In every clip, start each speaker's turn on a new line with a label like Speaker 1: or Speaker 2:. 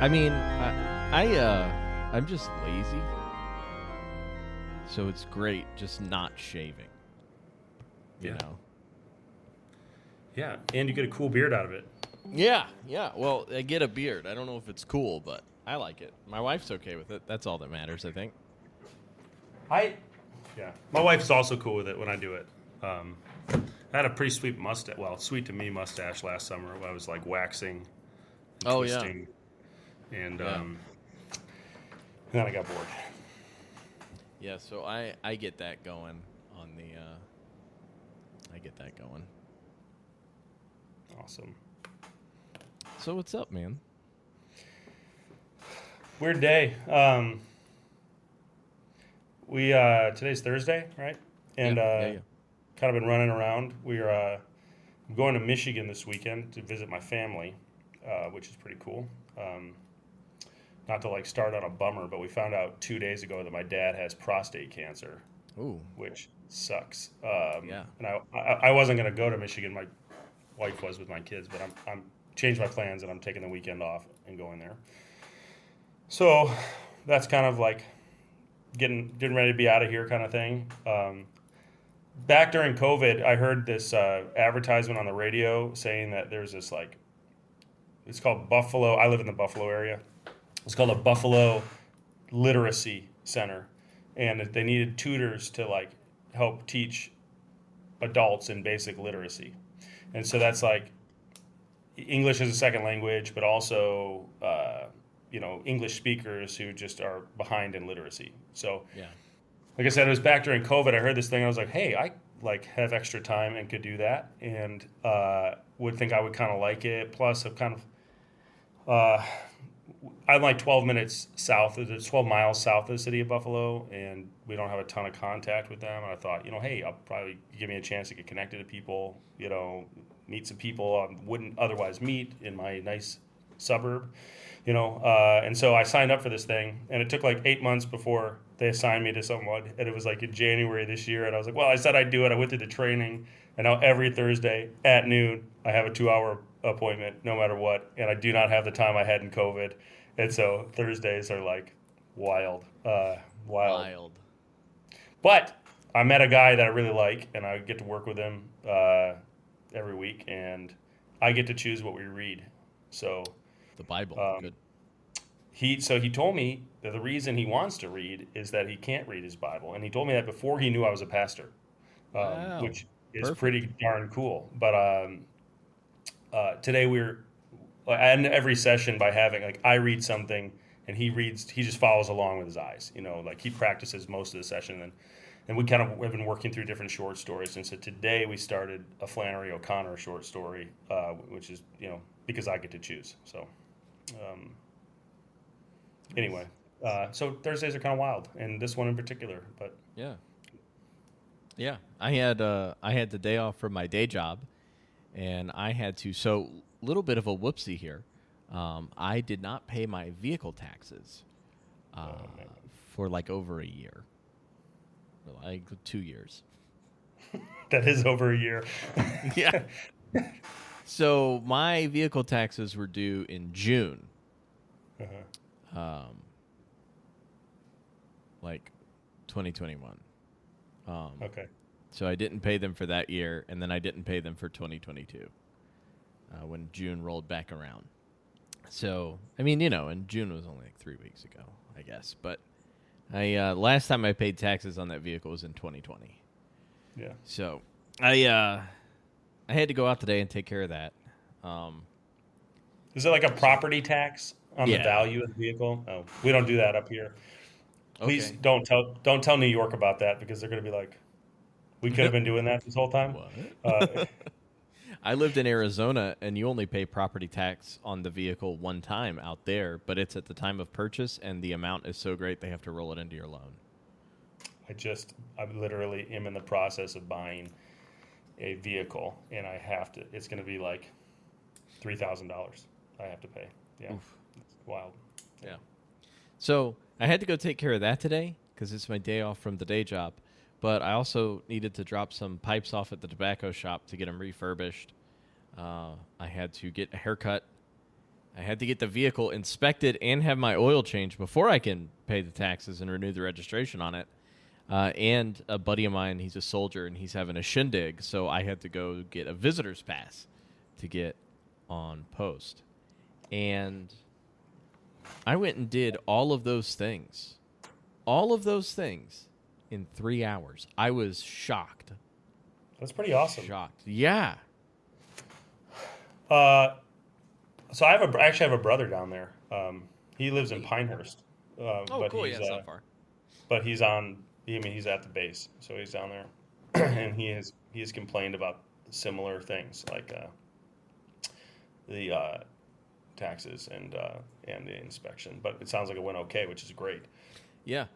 Speaker 1: I mean, I'm just lazy, so it's great just not shaving. You know.
Speaker 2: Yeah, and you get a cool beard out of it.
Speaker 1: Yeah. Well, I get a beard. I don't know if it's cool, but I like it. My wife's okay with it. That's all that matters, I think.
Speaker 2: Yeah, my wife's also cool with it when I do it. I had a pretty sweet mustache. Well, sweet to me mustache last summer. When I was like waxing, and twisting, and then I got bored.
Speaker 1: Yeah, so I get that going on the. I get that going.
Speaker 2: Awesome.
Speaker 1: So what's up, man?
Speaker 2: Weird day. We today's Thursday, right? And
Speaker 1: yeah.
Speaker 2: kind of been running around. We're going to Michigan this weekend to visit my family, which is pretty cool. Not to like start on a bummer, but we found out 2 days ago that my dad has prostate cancer.
Speaker 1: Ooh.
Speaker 2: Which sucks.
Speaker 1: Yeah.
Speaker 2: And I wasn't going to go to Michigan. My wife was with my kids, but I'm changed my plans and I'm taking the weekend off and going there. So that's kind of like getting ready to be out of here kind of thing. Back during COVID, I heard this advertisement on the radio saying that there's this like, it's called Buffalo. I live in the Buffalo area. It's called a Buffalo Literacy Center, and they needed tutors to like help teach adults in basic literacy. And so that's like English as a second language, but also English speakers who just are behind in literacy. So, like I said, it was back during COVID. I heard this thing. I was like, hey, I like have extra time and could do that, and would think I would kind of like it. Plus, I've kind of I'm like 12 minutes south. It's 12 miles south of the city of Buffalo, and we don't have a ton of contact with them. And I thought, hey, I'll probably give me a chance to get connected to people, meet some people I wouldn't otherwise meet in my nice suburb, And so I signed up for this thing, and it took like 8 months before they assigned me to someone. And it was like in January this year, and I was like, well, I said I'd do it. I went through the training, and now every Thursday at noon, I have a 2-hour appointment no matter what, and I do not have the time I had in COVID. And so Thursdays are like wild. But I met a guy that I really like, and I get to work with him every week, and I get to choose what we read. So
Speaker 1: the Bible, good.
Speaker 2: He told me that the reason he wants to read is that he can't read his Bible, and he told me that before he knew I was a pastor, which is pretty darn cool. But today I end every session by having like I read something and he just follows along with his eyes, like he practices most of the session, and we kind of have been working through different short stories. And so today we started a Flannery O'Connor short story, which is because I get to choose. So anyway, so Thursdays are kind of wild, and this one in particular. But
Speaker 1: yeah, I had the day off from my day job, and I had to. So little bit of a whoopsie here. I did not pay my vehicle taxes for like over a year, like 2 years.
Speaker 2: That is over a year.
Speaker 1: Yeah. So my vehicle taxes were due in June. Like 2021.
Speaker 2: Okay.
Speaker 1: So I didn't pay them for that year, and then I didn't pay them for 2022 when June rolled back around. So, I mean, and June was only like 3 weeks ago, I guess. But I last time I paid taxes on that vehicle was in 2020.
Speaker 2: Yeah.
Speaker 1: So I had to go out today and take care of that.
Speaker 2: Is it like a property tax on the value of the vehicle? Oh, we don't do that up here. Please don't tell New York about that, because they're going to be like, we could have been doing that this whole time.
Speaker 1: What? I lived in Arizona, and you only pay property tax on the vehicle one time out there, but it's at the time of purchase, and the amount is so great they have to roll it into your loan.
Speaker 2: I literally am in the process of buying a vehicle, and it's going to be like $3,000 I have to pay. Yeah. Oof. It's wild.
Speaker 1: Yeah. So I had to go take care of that today because it's my day off from the day job. But I also needed to drop some pipes off at the tobacco shop to get them refurbished. I had to get a haircut. I had to get the vehicle inspected and have my oil changed before I can pay the taxes and renew the registration on it. And a buddy of mine, he's a soldier, and he's having a shindig, so I had to go get a visitor's pass to get on post. And I went and did all of those things in 3 hours. I was shocked.
Speaker 2: That's pretty awesome.
Speaker 1: Shocked. Yeah.
Speaker 2: So I actually have a brother down there. He lives in Pinehurst. But
Speaker 1: cool.
Speaker 2: he's,
Speaker 1: Yeah, it's not far.
Speaker 2: But he's he's at the base, so he's down there, and he has complained about similar things like the taxes and the inspection. But it sounds like it went okay, which is great.
Speaker 1: Yeah.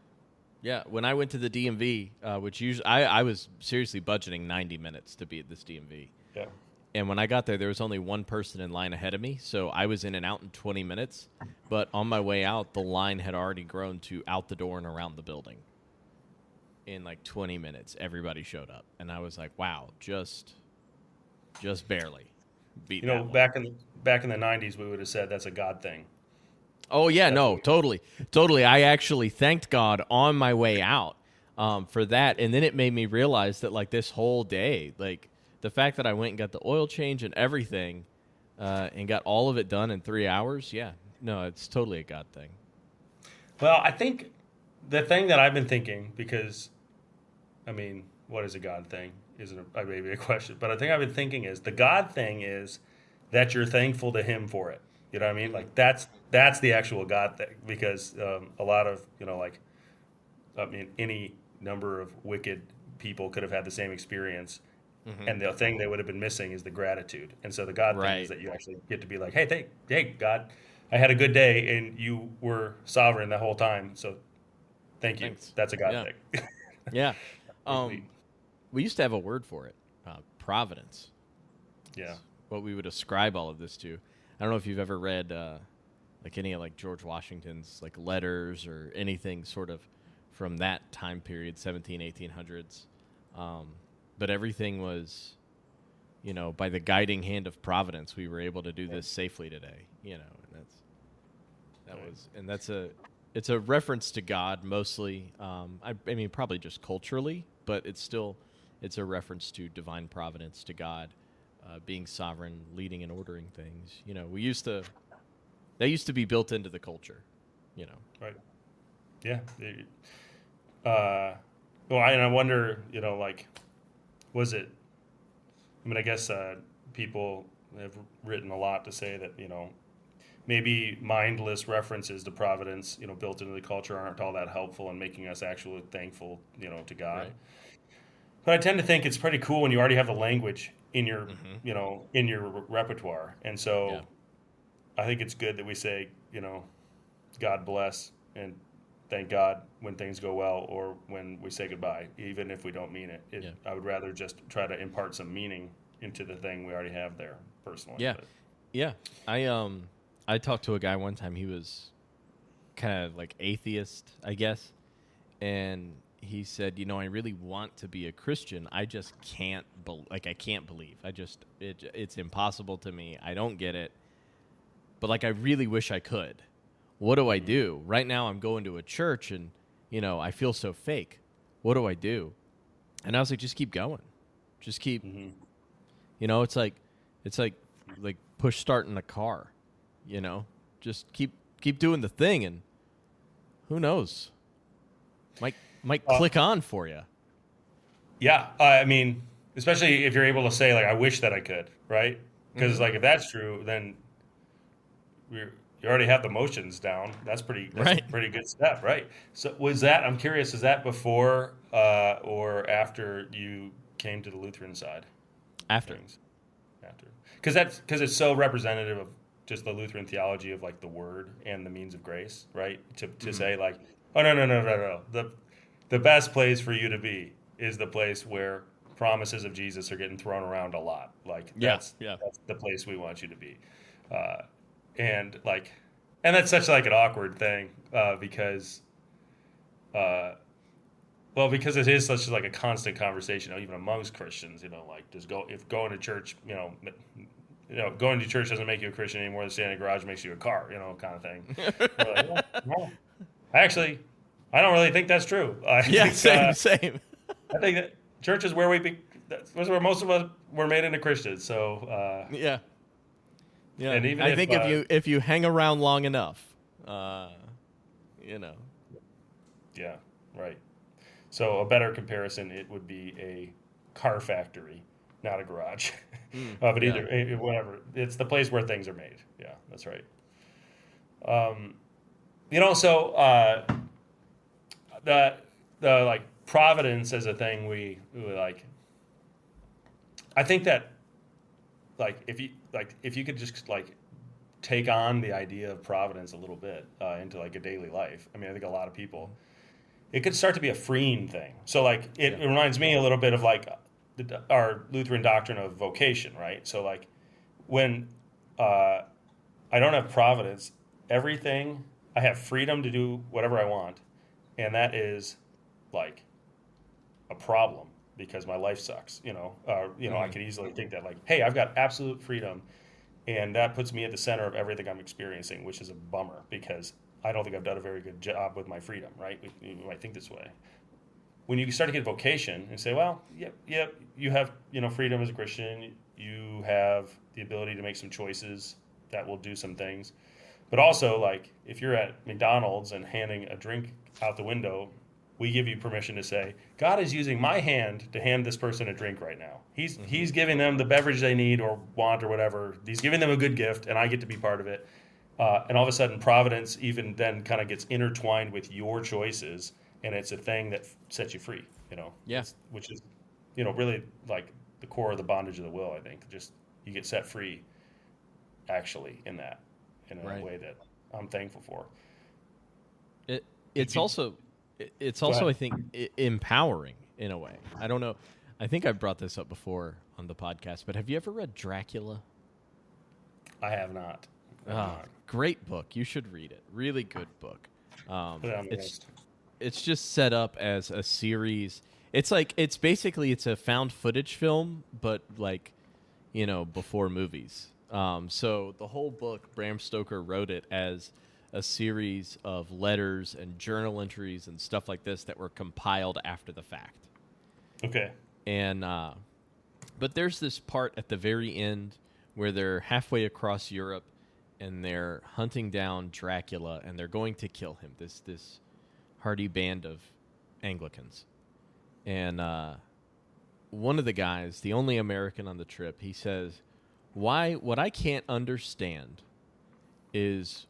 Speaker 1: Yeah, when I went to the DMV, which usually I was seriously budgeting 90 minutes to be at this DMV.
Speaker 2: Yeah.
Speaker 1: And when I got there was only one person in line ahead of me, so I was in and out in 20 minutes. But on my way out, the line had already grown to out the door and around the building. In like 20 minutes, everybody showed up, and I was like, "Wow, just barely beat."
Speaker 2: Back in the 90s, we would have said that's a God thing.
Speaker 1: Oh, yeah, no, totally. I actually thanked God on my way out for that, and then it made me realize that, like, this whole day, like, the fact that I went and got the oil change and everything and got all of it done in 3 hours, yeah, no, it's totally a God thing.
Speaker 2: Well, I think the thing that I've been thinking, because, I mean, what is a God thing? Isn't maybe a question, but I think I've been thinking is the God thing is that you're thankful to Him for it. You know what I mean? Like that's the actual God thing, because a lot of any number of wicked people could have had the same experience, and the thing they would have been missing is the gratitude. And so the God thing is that you actually get to be like, hey God, I had a good day, and you were sovereign the whole time, so thank you.
Speaker 1: Thanks.
Speaker 2: That's a God thing.
Speaker 1: Yeah. We used to have a word for it, providence.
Speaker 2: Yeah.
Speaker 1: It's what we would ascribe all of this to. I don't know if you've ever read like any of like George Washington's like letters or anything sort of from that time period, 1800s. But everything was, by the guiding hand of providence, we were able to do this safely today, and it's a reference to God mostly. I mean, probably just culturally, but it's a reference to divine providence, to God. Being sovereign, leading and ordering things. That used to be built into the culture,
Speaker 2: Right. Yeah. I wonder, was it, I guess people have written a lot to say that, maybe mindless references to providence, built into the culture aren't all that helpful in making us actually thankful, to God.
Speaker 1: Right.
Speaker 2: But I tend to think it's pretty cool when you already have the language in your, in your repertoire. And so I think it's good that we say, God bless and thank God when things go well or when we say goodbye, even if we don't mean it. I would rather just try to impart some meaning into the thing we already have there personally.
Speaker 1: Yeah. Yeah. I talked to a guy one time. He was kind of like atheist, I guess. And he said, I really want to be a Christian. I just can't, I can't believe. It's impossible to me. I don't get it. But I really wish I could. What do I do? Right now I'm going to a church and, I feel so fake. What do I do? And I was like, just keep going. Just keep, it's like push start in a car, just keep doing the thing. And who knows? Might click on for you.
Speaker 2: Yeah. I mean, especially if you're able to say, I wish that I could, right? Because, if that's true, then you already have the motions down. That's a pretty good step, right? So I'm curious, is that before or after you came to the Lutheran side?
Speaker 1: After.
Speaker 2: Because it's so representative of just the Lutheran theology of, the word and the means of grace, right? To say, oh, no. The best place for you to be is the place where promises of Jesus are getting thrown around a lot. That's the place we want you to be. And that's such an awkward thing because it is such a constant conversation, even amongst Christians, does going to church, going to church doesn't make you a Christian anymore than staying in a garage makes you a car, kind of thing. We're like, well, I don't really think that's true.
Speaker 1: Same.
Speaker 2: I think that church is where that's where most of us were made into Christians. So
Speaker 1: yeah.
Speaker 2: And even
Speaker 1: I think if you hang around long enough,
Speaker 2: Yeah, right. So a better comparison, it would be a car factory, not a garage. But either whatever, it's the place where things are made. Yeah, that's right. So the like providence as a thing we like. I think that if you could just like take on the idea of providence a little bit into like a daily life. I mean, I think a lot of people, it could start to be a freeing thing. So like it reminds me a little bit of like our Lutheran doctrine of vocation, right? So like when I don't have providence, everything I have freedom to do whatever I want, and that is like a problem because my life sucks. I could easily think that like, hey, I've got absolute freedom. And that puts me at the center of everything I'm experiencing, which is a bummer because I don't think I've done a very good job with my freedom, right? You might think this way. When you start to get vocation and say, well, yep, you have freedom as a Christian. You have the ability to make some choices that will do some things. But also, like, if you're at McDonald's and handing a drink out the window, we give you permission to say, God is using my hand to hand this person a drink right now. He's giving them the beverage they need or want or whatever. He's giving them a good gift, and I get to be part of it. And all of a sudden, providence even then kind of gets intertwined with your choices, and it's a thing that sets you free,
Speaker 1: Yes.
Speaker 2: Which is, really like the core of the bondage of the will, I think. Just you get set free, actually, in a way that I'm thankful for.
Speaker 1: It's also, I think, empowering in a way. I don't know. I think I brought this up before on the podcast, but have you ever read Dracula?
Speaker 2: I have not.
Speaker 1: Great book. You should read it. Really good book.
Speaker 2: It's
Speaker 1: just set up as a series. It's a found footage film, but like, before movies. So the whole book, Bram Stoker wrote it as a series of letters and journal entries and stuff like this that were compiled after the fact.
Speaker 2: Okay.
Speaker 1: And but there's this part at the very end where they're halfway across Europe and they're hunting down Dracula and they're going to kill him. This hardy band of Anglicans. And one of the guys, the only American on the trip, he says, what I can't understand is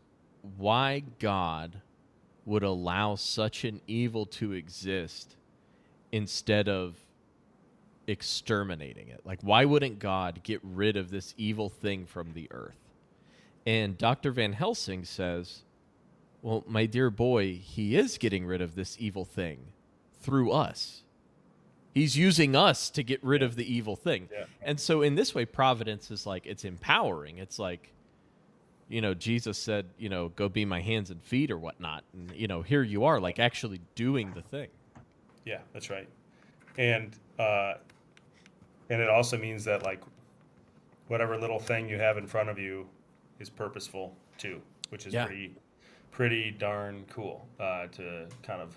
Speaker 1: why God would allow such an evil to exist instead of exterminating it. Like, why wouldn't God get rid of this evil thing from the earth? And Dr. Van Helsing says, well, my dear boy, he is getting rid of this evil thing through us. He's using us to get rid of the evil thing. Yeah. And so in this way, providence is like, it's empowering. It's like, Jesus said, go be my hands and feet or whatnot. And, here you are, like actually doing the thing.
Speaker 2: Yeah, that's right. And it also means that like whatever little thing you have in front of you is purposeful too, which is pretty darn cool to kind of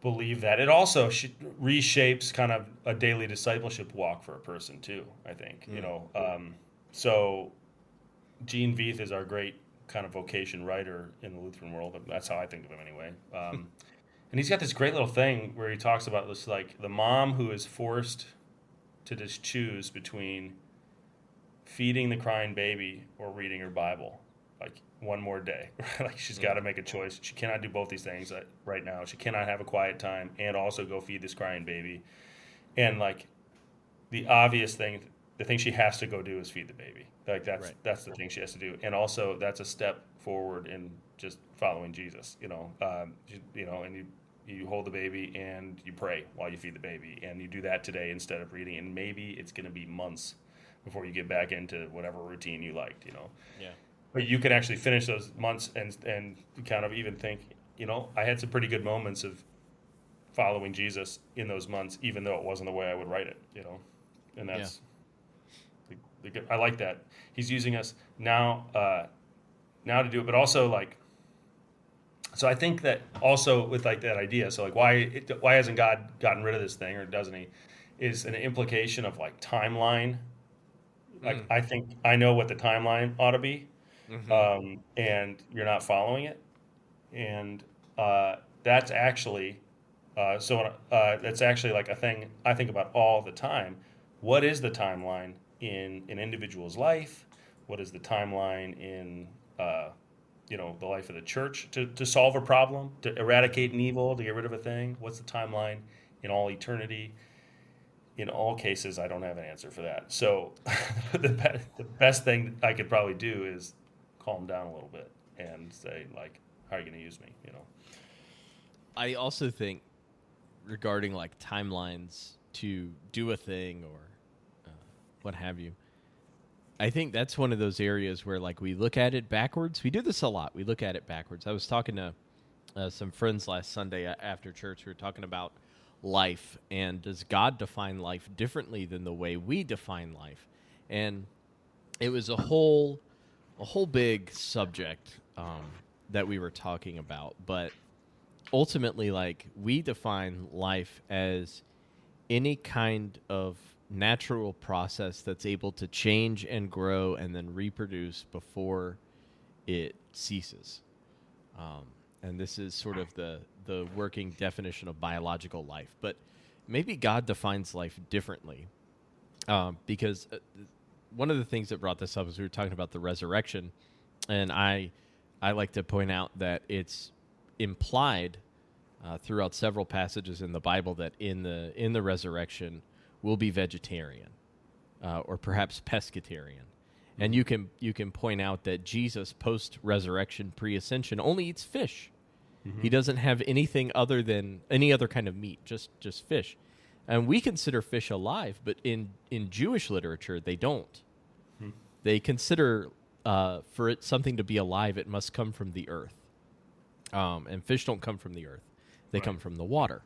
Speaker 2: believe that. It also reshapes kind of a daily discipleship walk for a person too, I think. So Gene Veith is our great kind of vocation writer in the Lutheran world. That's how I think of him anyway. And he's got this great little thing where he talks about this, like the mom who is forced to just choose between feeding the crying baby or reading her Bible, like one more day. Like she's got to make a choice. She cannot do both these things right now. She cannot have a quiet time and also go feed this crying baby. And like the obvious thing, the thing she has to go do is feed the baby. Like that's the thing she has to do. And also that's a step forward in just following Jesus, and you hold the baby and you pray while you feed the baby, and you do that today instead of reading. And maybe it's going to be months before you get back into whatever routine you liked,
Speaker 1: Yeah.
Speaker 2: But you can actually finish those months and kind of even think, I had some pretty good moments of following Jesus in those months, even though it wasn't the way I would write it, and that's I like that. He's using us now to do it, but also like. So I think that also with like that idea, so like why hasn't God gotten rid of this thing, or doesn't he? Is an implication of like timeline. Like I think I know what the timeline ought to be, and you're not following it, and that's actually that's actually like a thing I think about all the time. What is the timeline in an individual's life? What is the timeline in the life of the church to solve a problem, to eradicate an evil, to get rid of a thing? What's the timeline in all eternity? In all cases, I don't have an answer for that. So the best thing I could probably do is calm down a little bit and say, like, how are you going to use me?
Speaker 1: I also think regarding like timelines to do a thing or what have you, I think that's one of those areas where like we look at it backwards. We do this a lot. We look at it backwards. I was talking to some friends last Sunday after church. We were talking about life, and does God define life differently than the way we define life? And it was a whole big subject that we were talking about, but ultimately, like, we define life as any kind of natural process that's able to change and grow and then reproduce before it ceases. And this is sort of the working definition of biological life. But maybe God defines life differently, because one of the things that brought this up is we were talking about the resurrection, and I like to point out that it's implied throughout several passages in the Bible that in the resurrection we'll be vegetarian or perhaps pescatarian. And you can point out that Jesus, post-resurrection, pre-ascension, only eats fish. He doesn't have anything other than any other kind of meat, just fish. And we consider fish alive, but in Jewish literature, they don't. They consider for it something to be alive, it must come from the earth. And fish don't come from the earth. They come from the water.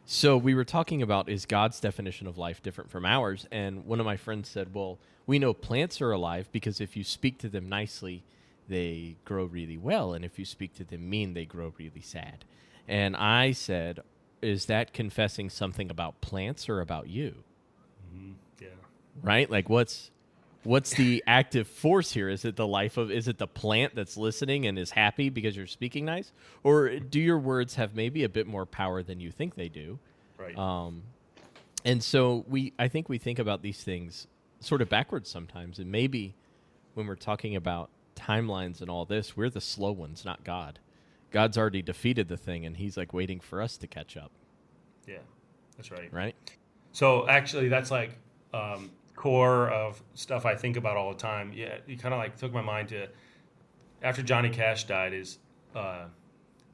Speaker 1: So we were talking about, is God's definition of life different from ours? And one of my friends said, well, we know plants are alive because if you speak to them nicely, they grow really well. And if you speak to them mean, they grow really sad. And I said, is that confessing something about plants or about you?
Speaker 2: Yeah.
Speaker 1: Right? Like what's the active force here? Is it the plant that's listening and is happy because you're speaking nice? Or do your words have maybe a bit more power than you think they do?
Speaker 2: Right.
Speaker 1: And so I think we think about these things sort of backwards sometimes. And maybe when we're talking about timelines and all this, we're the slow ones, not God. God's already defeated the thing, and he's like waiting for us to catch up.
Speaker 2: Yeah, that's right.
Speaker 1: Right?
Speaker 2: So actually, that's like core of stuff I think about all the time. Yeah, you kind of like took my mind to after Johnny Cash died. His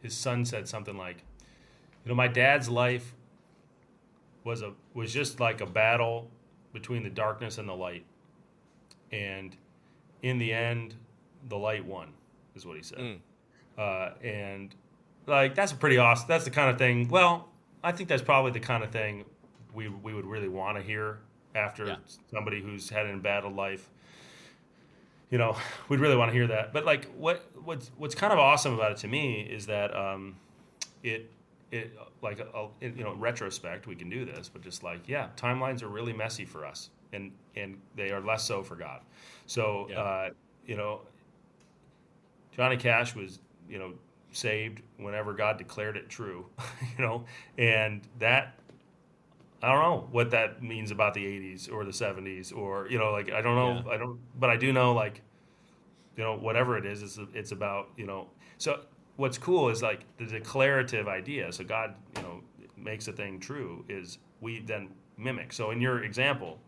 Speaker 2: son said something like, my dad's life was just like a battle between the darkness and the light, and in the end, the light won, is what he said. And like that's a pretty awesome. That's the kind of thing. Well, I think that's probably the kind of thing we would really want to hear after somebody who's had an embattled life. We'd really want to hear that. But like what's kind of awesome about it to me is that it like in retrospect we can do this, but just like timelines are really messy for us, and they are less so for God. So Johnny Cash was saved whenever God declared it true, and that. I don't know what that means about the 80s or the 70s or, I don't know. Yeah. But I do know, whatever it is, it's about, So what's cool is, like, the declarative idea. So God, makes a thing true is we then mimic. So in your example,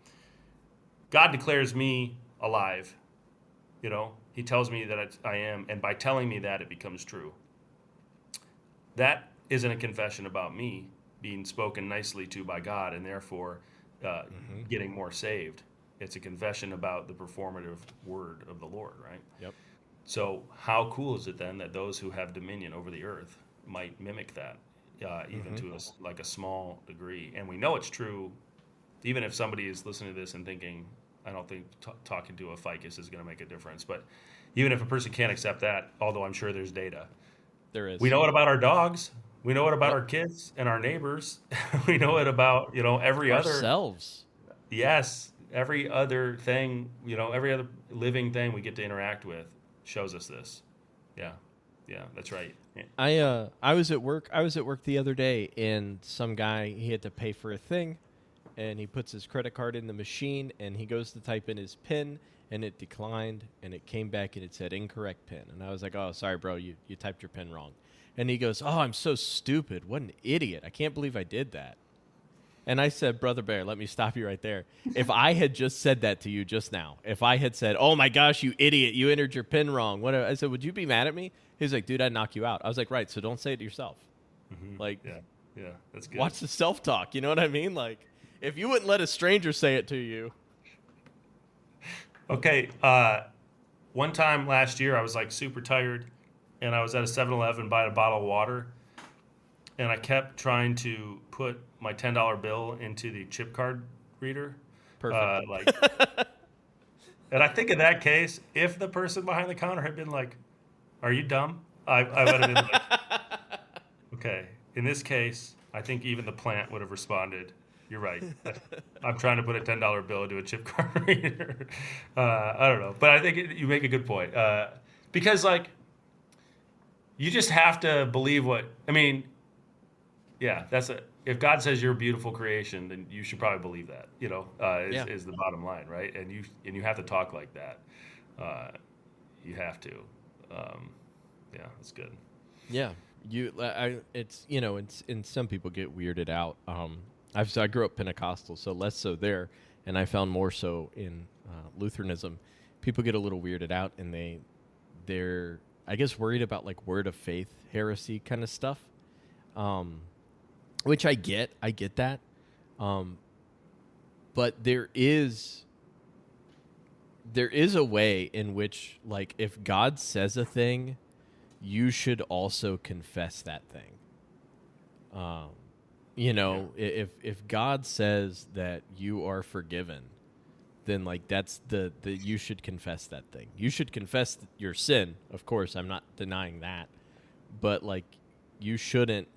Speaker 2: God declares me alive, He tells me that I am, and by telling me that, it becomes true. That isn't a confession about me being spoken nicely to by God and therefore getting more saved. It's a confession about the performative word of the Lord, right?
Speaker 1: Yep.
Speaker 2: So how cool is it then that those who have dominion over the earth might mimic that, even to a small degree? And we know it's true even if somebody is listening to this and thinking, I don't think talking to a ficus is going to make a difference, but even if a person can't accept that, although I'm sure there's data,
Speaker 1: There is.
Speaker 2: we know it about our dogs. We know it about
Speaker 1: Yep.
Speaker 2: our kids and our neighbors. We know it about, every other.
Speaker 1: Ourselves.
Speaker 2: Yes. Every other thing, every other living thing we get to interact with shows us this. Yeah. Yeah, that's right. Yeah.
Speaker 1: I was at work. I was at work the other day, and some guy, he had to pay for a thing, and he puts his credit card in the machine, and he goes to type in his PIN, and it declined, and it came back, and it said incorrect PIN. And I was like, oh, sorry, bro, you typed your PIN wrong. And he goes, oh, I'm so stupid. What an idiot. I can't believe I did that. And I said, Brother Bear, let me stop you right there. If I had just said that to you just now, if I had said, oh, my gosh, you idiot, you entered your PIN wrong. What? I said, would you be mad at me? He was like, dude, I'd knock you out. I was like, right, so don't say it to yourself.
Speaker 2: Mm-hmm.
Speaker 1: Like,
Speaker 2: yeah, that's good.
Speaker 1: Watch the self-talk. You know what I mean? Like, if you wouldn't let a stranger say it to you.
Speaker 2: Okay, one time last year, I was like super tired, and I was at a 7-Eleven buying a bottle of water, and I kept trying to put my $10 bill into the chip card reader.
Speaker 1: Perfect.
Speaker 2: And I think in that case, if the person behind the counter had been like, "Are you dumb?" I would have been like, "Okay." In this case, I think even the plant would have responded, "You're right. I'm trying to put a $10 bill into a chip card reader." I don't know, but I think you make a good point because you just have to believe what I mean. Yeah, that's it. If God says you're a beautiful creation, then you should probably believe that. Is the bottom line, right? And you have to talk like that. You have to. Yeah, that's good.
Speaker 1: Yeah, it's and some people get weirded out. I grew up Pentecostal, so less so there, and I found more so in Lutheranism. People get a little weirded out, and they're I guess worried about like word of faith heresy kind of stuff. Which I get that. But there is a way in which, like, if God says a thing, you should also confess that thing. If God says that you are forgiven, then like that's the you should confess that thing. You should confess your sin. Of course, I'm not denying that, but like you shouldn't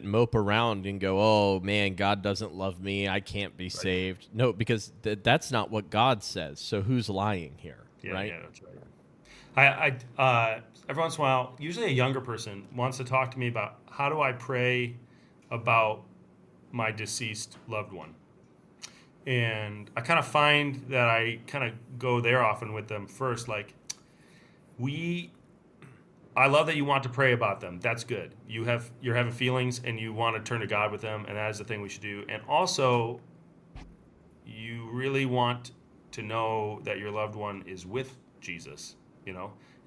Speaker 1: mope around and go, oh, man, God doesn't love me. I can't be saved. No, because that's not what God says. So who's lying here, right?
Speaker 2: Yeah, that's right. I every once in a while, usually a younger person wants to talk to me about how do I pray about my deceased loved one. And I kind of find that I kind of go there often with them first. Like, I love that you want to pray about them. That's good. You're having feelings and you want to turn to God with them, and that is the thing we should do. And also, you really want to know that your loved one is with Jesus,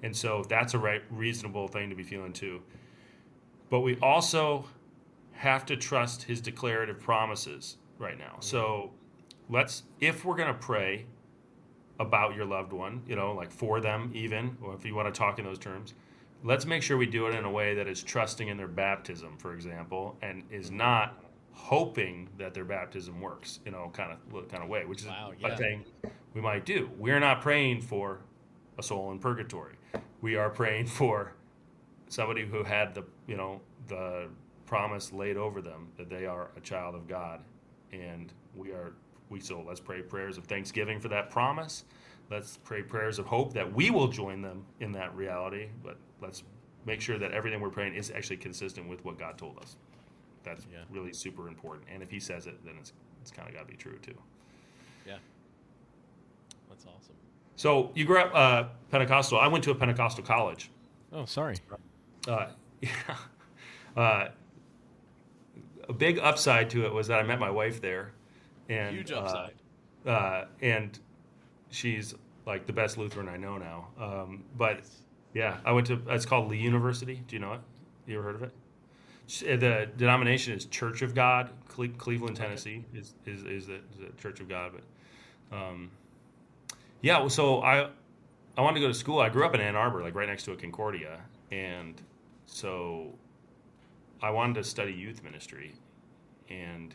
Speaker 2: And so that's a reasonable thing to be feeling too. But we also have to trust his declarative promises right now. So if we're going to pray about your loved one, like for them even, or if you want to talk in those terms, let's make sure we do it in a way that is trusting in their baptism, for example, and is not hoping that their baptism works, kind of way, which is a thing we might do. We're not praying for a soul in purgatory. We are praying for somebody who had the promise laid over them that they are a child of God, and so let's pray prayers of thanksgiving for that promise. Let's pray prayers of hope that we will join them in that reality, but let's make sure that everything we're praying is actually consistent with what God told us. That's really super important. And if he says it, then it's kind of got to be true too.
Speaker 1: Yeah. That's awesome.
Speaker 2: So you grew up Pentecostal. I went to a Pentecostal college.
Speaker 1: Oh, sorry.
Speaker 2: A big upside to it was that I met my wife there. And,
Speaker 1: huge upside.
Speaker 2: And she's like the best Lutheran I know now. But
Speaker 1: nice.
Speaker 2: Yeah, I went to, it's called Lee University. Do you know it? You ever heard of it? The denomination is Church of God. Cleveland, Tennessee is the Church of God. But so I wanted to go to school. I grew up in Ann Arbor, like right next to a Concordia. And so I wanted to study youth ministry. And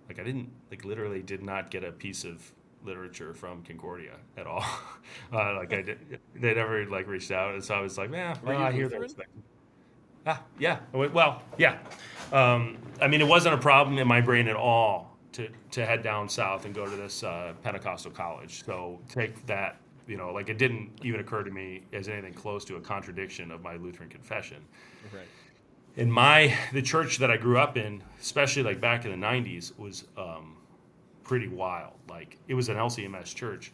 Speaker 2: like I didn't like literally did not get a piece of literature from Concordia at all. Like I did, they never like reached out, and so I was like, man,
Speaker 1: Were
Speaker 2: well,
Speaker 1: you
Speaker 2: I hear
Speaker 1: Lutheran?
Speaker 2: that. Yeah. Well, yeah. I mean, it wasn't a problem in my brain at all to head down south and go to this Pentecostal college. So take that, like it didn't even occur to me as anything close to a contradiction of my Lutheran confession.
Speaker 1: Right.
Speaker 2: And the church that I grew up in, especially like back in the '90s, was pretty wild. Like it was an LCMS church,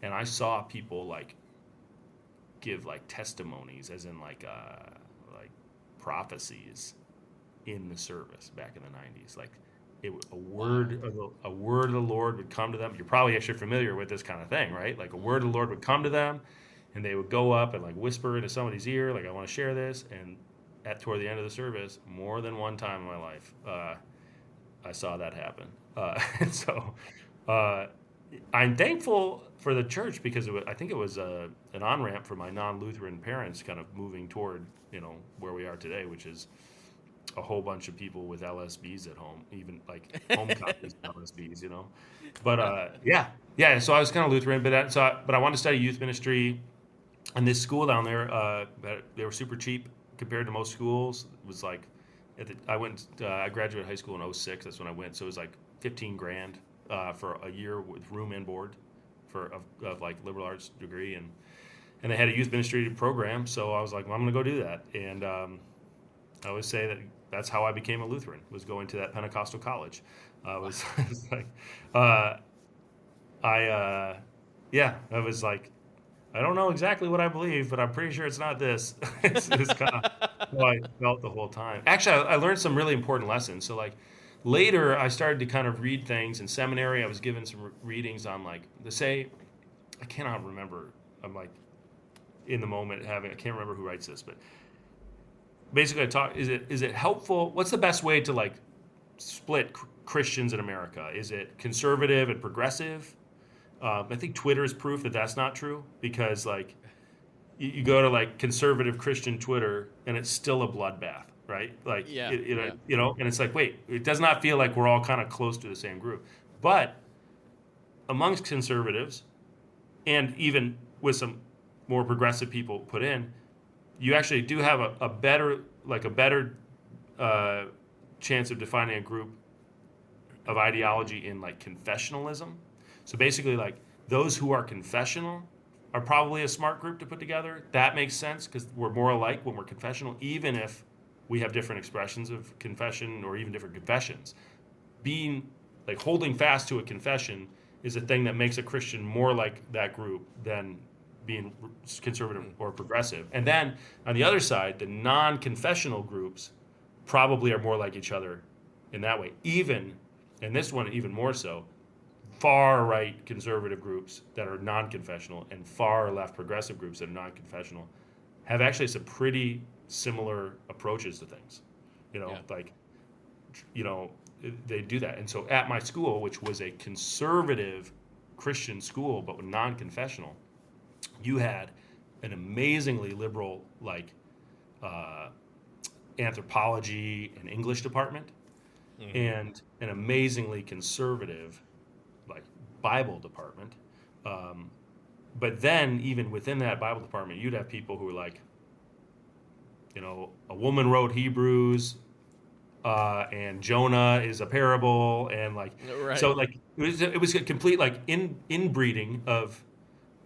Speaker 2: and I saw people like give like testimonies, as in like prophecies in the service back in the '90s. Like a word a word of the Lord would come to them. You're probably actually familiar with this kind of thing, right? Like a word of the Lord would come to them, and they would go up and like whisper into somebody's ear, like I want to share this. And toward the end of the service, more than one time in my life, I saw that happen. And so I'm thankful for the church because I think it was an on-ramp for my non-Lutheran parents kind of moving toward, where we are today, which is a whole bunch of people with LSBs at home, even like home copies of LSBs, But yeah. So I was kind of Lutheran, but I wanted to study youth ministry, and this school down there, they were super cheap compared to most schools. It was like, I graduated high school in '06. That's when I went. So it was like $15,000 for a year with room and board of like liberal arts degree, and they had a youth ministry program. So I was like, well, I'm going to go do that. And I always say that that's how I became a Lutheran, was going to that Pentecostal college. I was like, I was like, I don't know exactly what I believe, but I'm pretty sure it's not this. It's kind of how I felt the whole time. Actually, I learned some really important lessons. So like later, I started to kind of read things in seminary. I was given some readings on like I cannot remember. I'm like in the moment I can't remember who writes this, but basically is it helpful? What's the best way to like split Christians in America? Is it conservative and progressive? I think Twitter is proof that that's not true, because like you go to like conservative Christian Twitter and it's still a bloodbath, right? Like
Speaker 1: Yeah,
Speaker 2: and it's like, wait, it does not feel like we're all kind of close to the same group. But amongst conservatives, and even with some more progressive people put in, you actually do have a better chance of defining a group of ideology in like confessionalism. So basically, like those who are confessional are probably a smart group to put together. That makes sense because we're more alike when we're confessional, even if we have different expressions of confession or even different confessions. Being like holding fast to a confession is a thing that makes a Christian more like that group than being conservative or progressive. And then on the other side, the non-confessional groups probably are more like each other in that way. Even, and this one even more so, far right conservative groups that are non-confessional and far left progressive groups that are non-confessional have actually some pretty similar approaches to things. They do that. And so at my school, which was a conservative Christian school but non-confessional, you had an amazingly liberal like anthropology and English department, and an amazingly conservative like Bible department. But then even within that Bible department, you'd have people who were like, a woman wrote Hebrews, and Jonah is a parable, and like,
Speaker 1: Right.
Speaker 2: so like it was a complete like inbreeding of.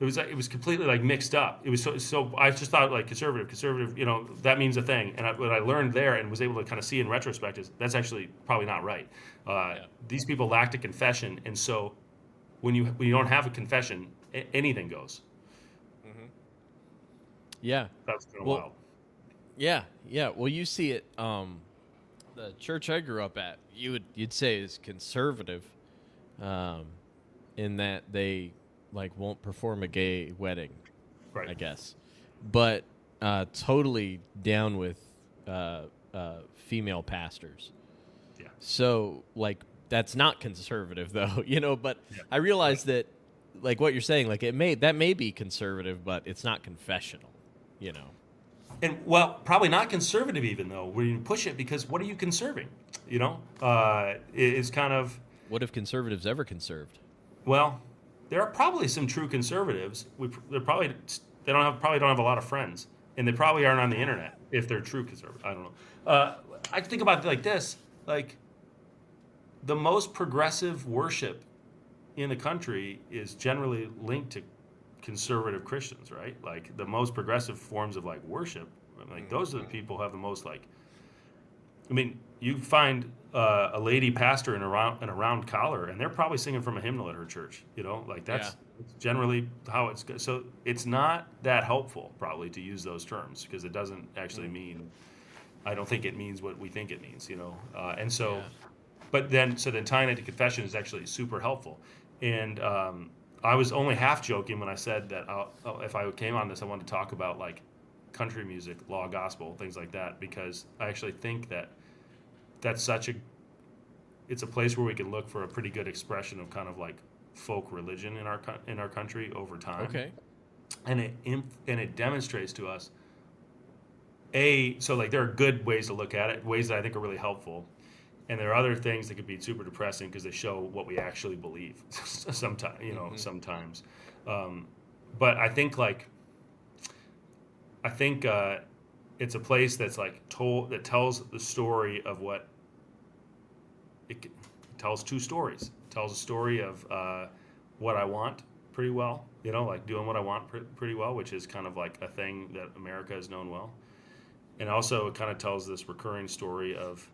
Speaker 2: It was completely like mixed up. It was so I just thought like conservative, that means a thing. And what I learned there and was able to kind of see in retrospect is that's actually probably not right. These people lacked a confession, and so when you don't have a confession, anything goes.
Speaker 1: Mm-hmm. Yeah.
Speaker 2: That's kind of
Speaker 1: Well,
Speaker 2: wild.
Speaker 1: Yeah. Well, you see it. The church I grew up at, you'd say is conservative, in that they like won't perform a gay wedding,
Speaker 2: Right.
Speaker 1: I guess, but totally down with female pastors.
Speaker 2: Yeah.
Speaker 1: So like that's not conservative though, But
Speaker 2: Yeah.
Speaker 1: I realized that like what you're saying, like that may be conservative, but it's not confessional,
Speaker 2: And well, probably not conservative even though, where you push it, because what are you conserving? It's kind of
Speaker 1: What if conservatives ever conserved?
Speaker 2: Well, there are probably some true conservatives. Probably don't have a lot of friends, and they probably aren't on the internet if they're true conservatives. I don't know. I think about it like this: like the most progressive worship in the country is generally linked to conservative Christians, right? Like the most progressive forms of like worship, like those are the people who have the most like. I mean, you find a lady pastor in a round collar, and they're probably singing from a hymnal at her church. You know, like that's generally how it's. So it's not that helpful probably to use those terms because it doesn't actually mean. I don't think it means what we think it means. You know, and so, but then tying it to confession is actually super helpful, and. I was only half joking when I said that if I came on this, I wanted to talk about like country music, law, gospel, things like that, because I actually think that that's it's a place where we can look for a pretty good expression of kind of like folk religion in our country over time.
Speaker 1: Okay.
Speaker 2: And it demonstrates to us so like there are good ways to look at it, ways that I think are really helpful. And there are other things that could be super depressing because they show what we actually believe sometimes, sometimes. But I think it's a place that's like that tells the story of what it tells two stories. It tells a story of what I want pretty well, like doing what I want pretty well, which is kind of like a thing that America has known well. And also it kind of tells this recurring story of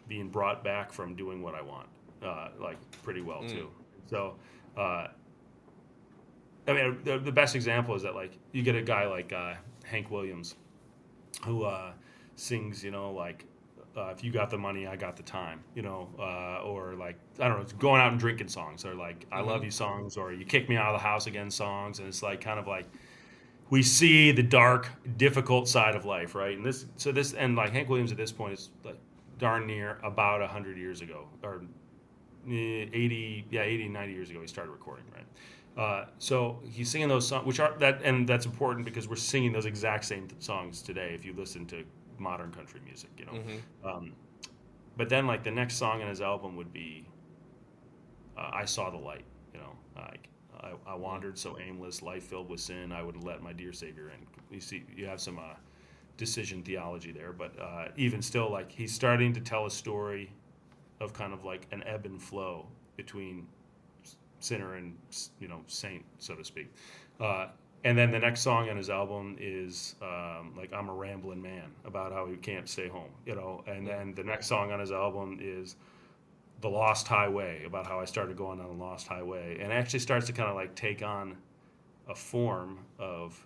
Speaker 2: being brought back from doing what I want, like pretty well too. So, I mean, the best example is that like you get a guy like Hank Williams, who sings, like if you got the money, I got the time, or like I don't know, going out and drinking songs, or like I love you songs, or you kick me out of the house again songs, and it's like kind of like we see the dark, difficult side of life, right? And like Hank Williams at this point is like darn near about 100 years ago, or 80, 90 years ago he started recording, right? So he's singing those songs, and that's important because we're singing those exact same songs today if you listen to modern country music, But then like the next song on his album would be I Saw the Light, like I wandered so aimless, life filled with sin, I wouldn't let my dear Savior in. You see, you have some decision theology there, but even still, like he's starting to tell a story of kind of like an ebb and flow between sinner and saint, so to speak. And then the next song on his album is like I'm a rambling man, about how he can't stay home, And then the next song on his album is The Lost Highway, about how I started going on a lost highway, and it actually starts to kind of like take on a form of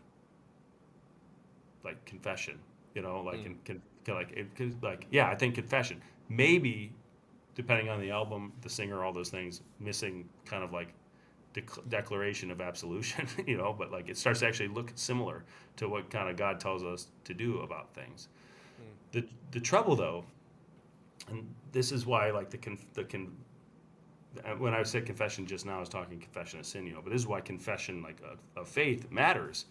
Speaker 2: like confession, I think confession. Maybe, depending on the album, the singer, all those things, missing kind of like declaration of absolution, but like it starts to actually look similar to what kind of God tells us to do about things. The trouble though, and this is why like when I said confession just now, I was talking confession of sin, but this is why confession like of faith matters.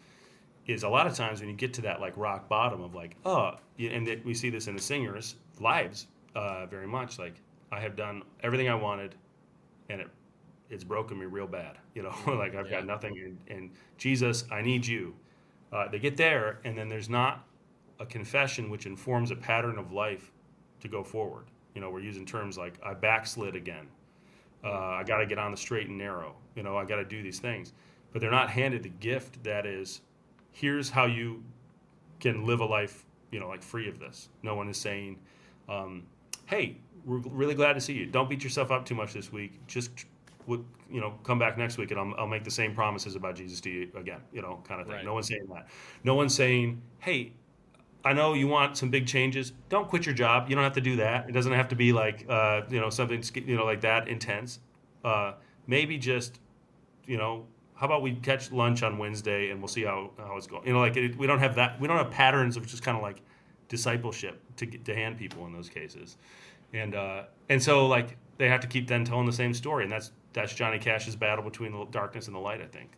Speaker 2: Is a lot of times when you get to that like rock bottom of like, and we see this in the singers' lives very much, like I have done everything I wanted, and it's broken me real bad, like I've got nothing, and Jesus, I need you. They get there, and then there's not a confession which informs a pattern of life to go forward. We're using terms like I backslid again. I got to get on the straight and narrow. I got to do these things, but they're not handed the gift that is, here's how you can live a life, like free of this. No one is saying, hey, we're really glad to see you. Don't beat yourself up too much this week. Just, come back next week and I'll make the same promises about Jesus to you again, kind of thing. Right. No one's saying that. No one's saying, hey, I know you want some big changes. Don't quit your job. You don't have to do that. It doesn't have to be like, something, like that intense. Maybe just, how about we catch lunch on Wednesday and we'll see how it's going. We don't have that. We don't have patterns of just kind of like discipleship to hand people in those cases, and so like they have to keep then telling the same story, and that's Johnny Cash's battle between the darkness and the light. I think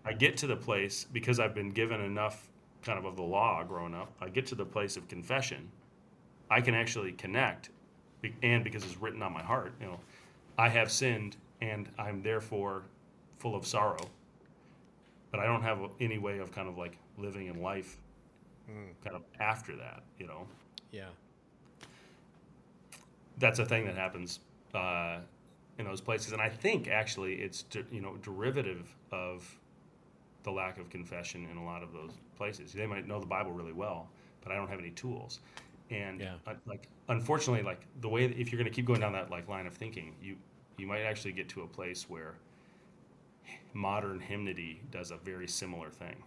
Speaker 2: I get to the place because I've been given enough kind of the law growing up. I get to the place of confession. I can actually connect, and because it's written on my heart, I have sinned and I'm therefore full of sorrow, but I don't have any way of kind of like living in life kind of after that,
Speaker 1: Yeah.
Speaker 2: That's a thing that happens in those places. And I think actually it's, derivative of the lack of confession in a lot of those places. They might know the Bible really well, but I don't have any tools. And
Speaker 1: Yeah.
Speaker 2: unfortunately, like the way if you're going to keep going down that like line of thinking, you might actually get to a place where modern hymnody does a very similar thing.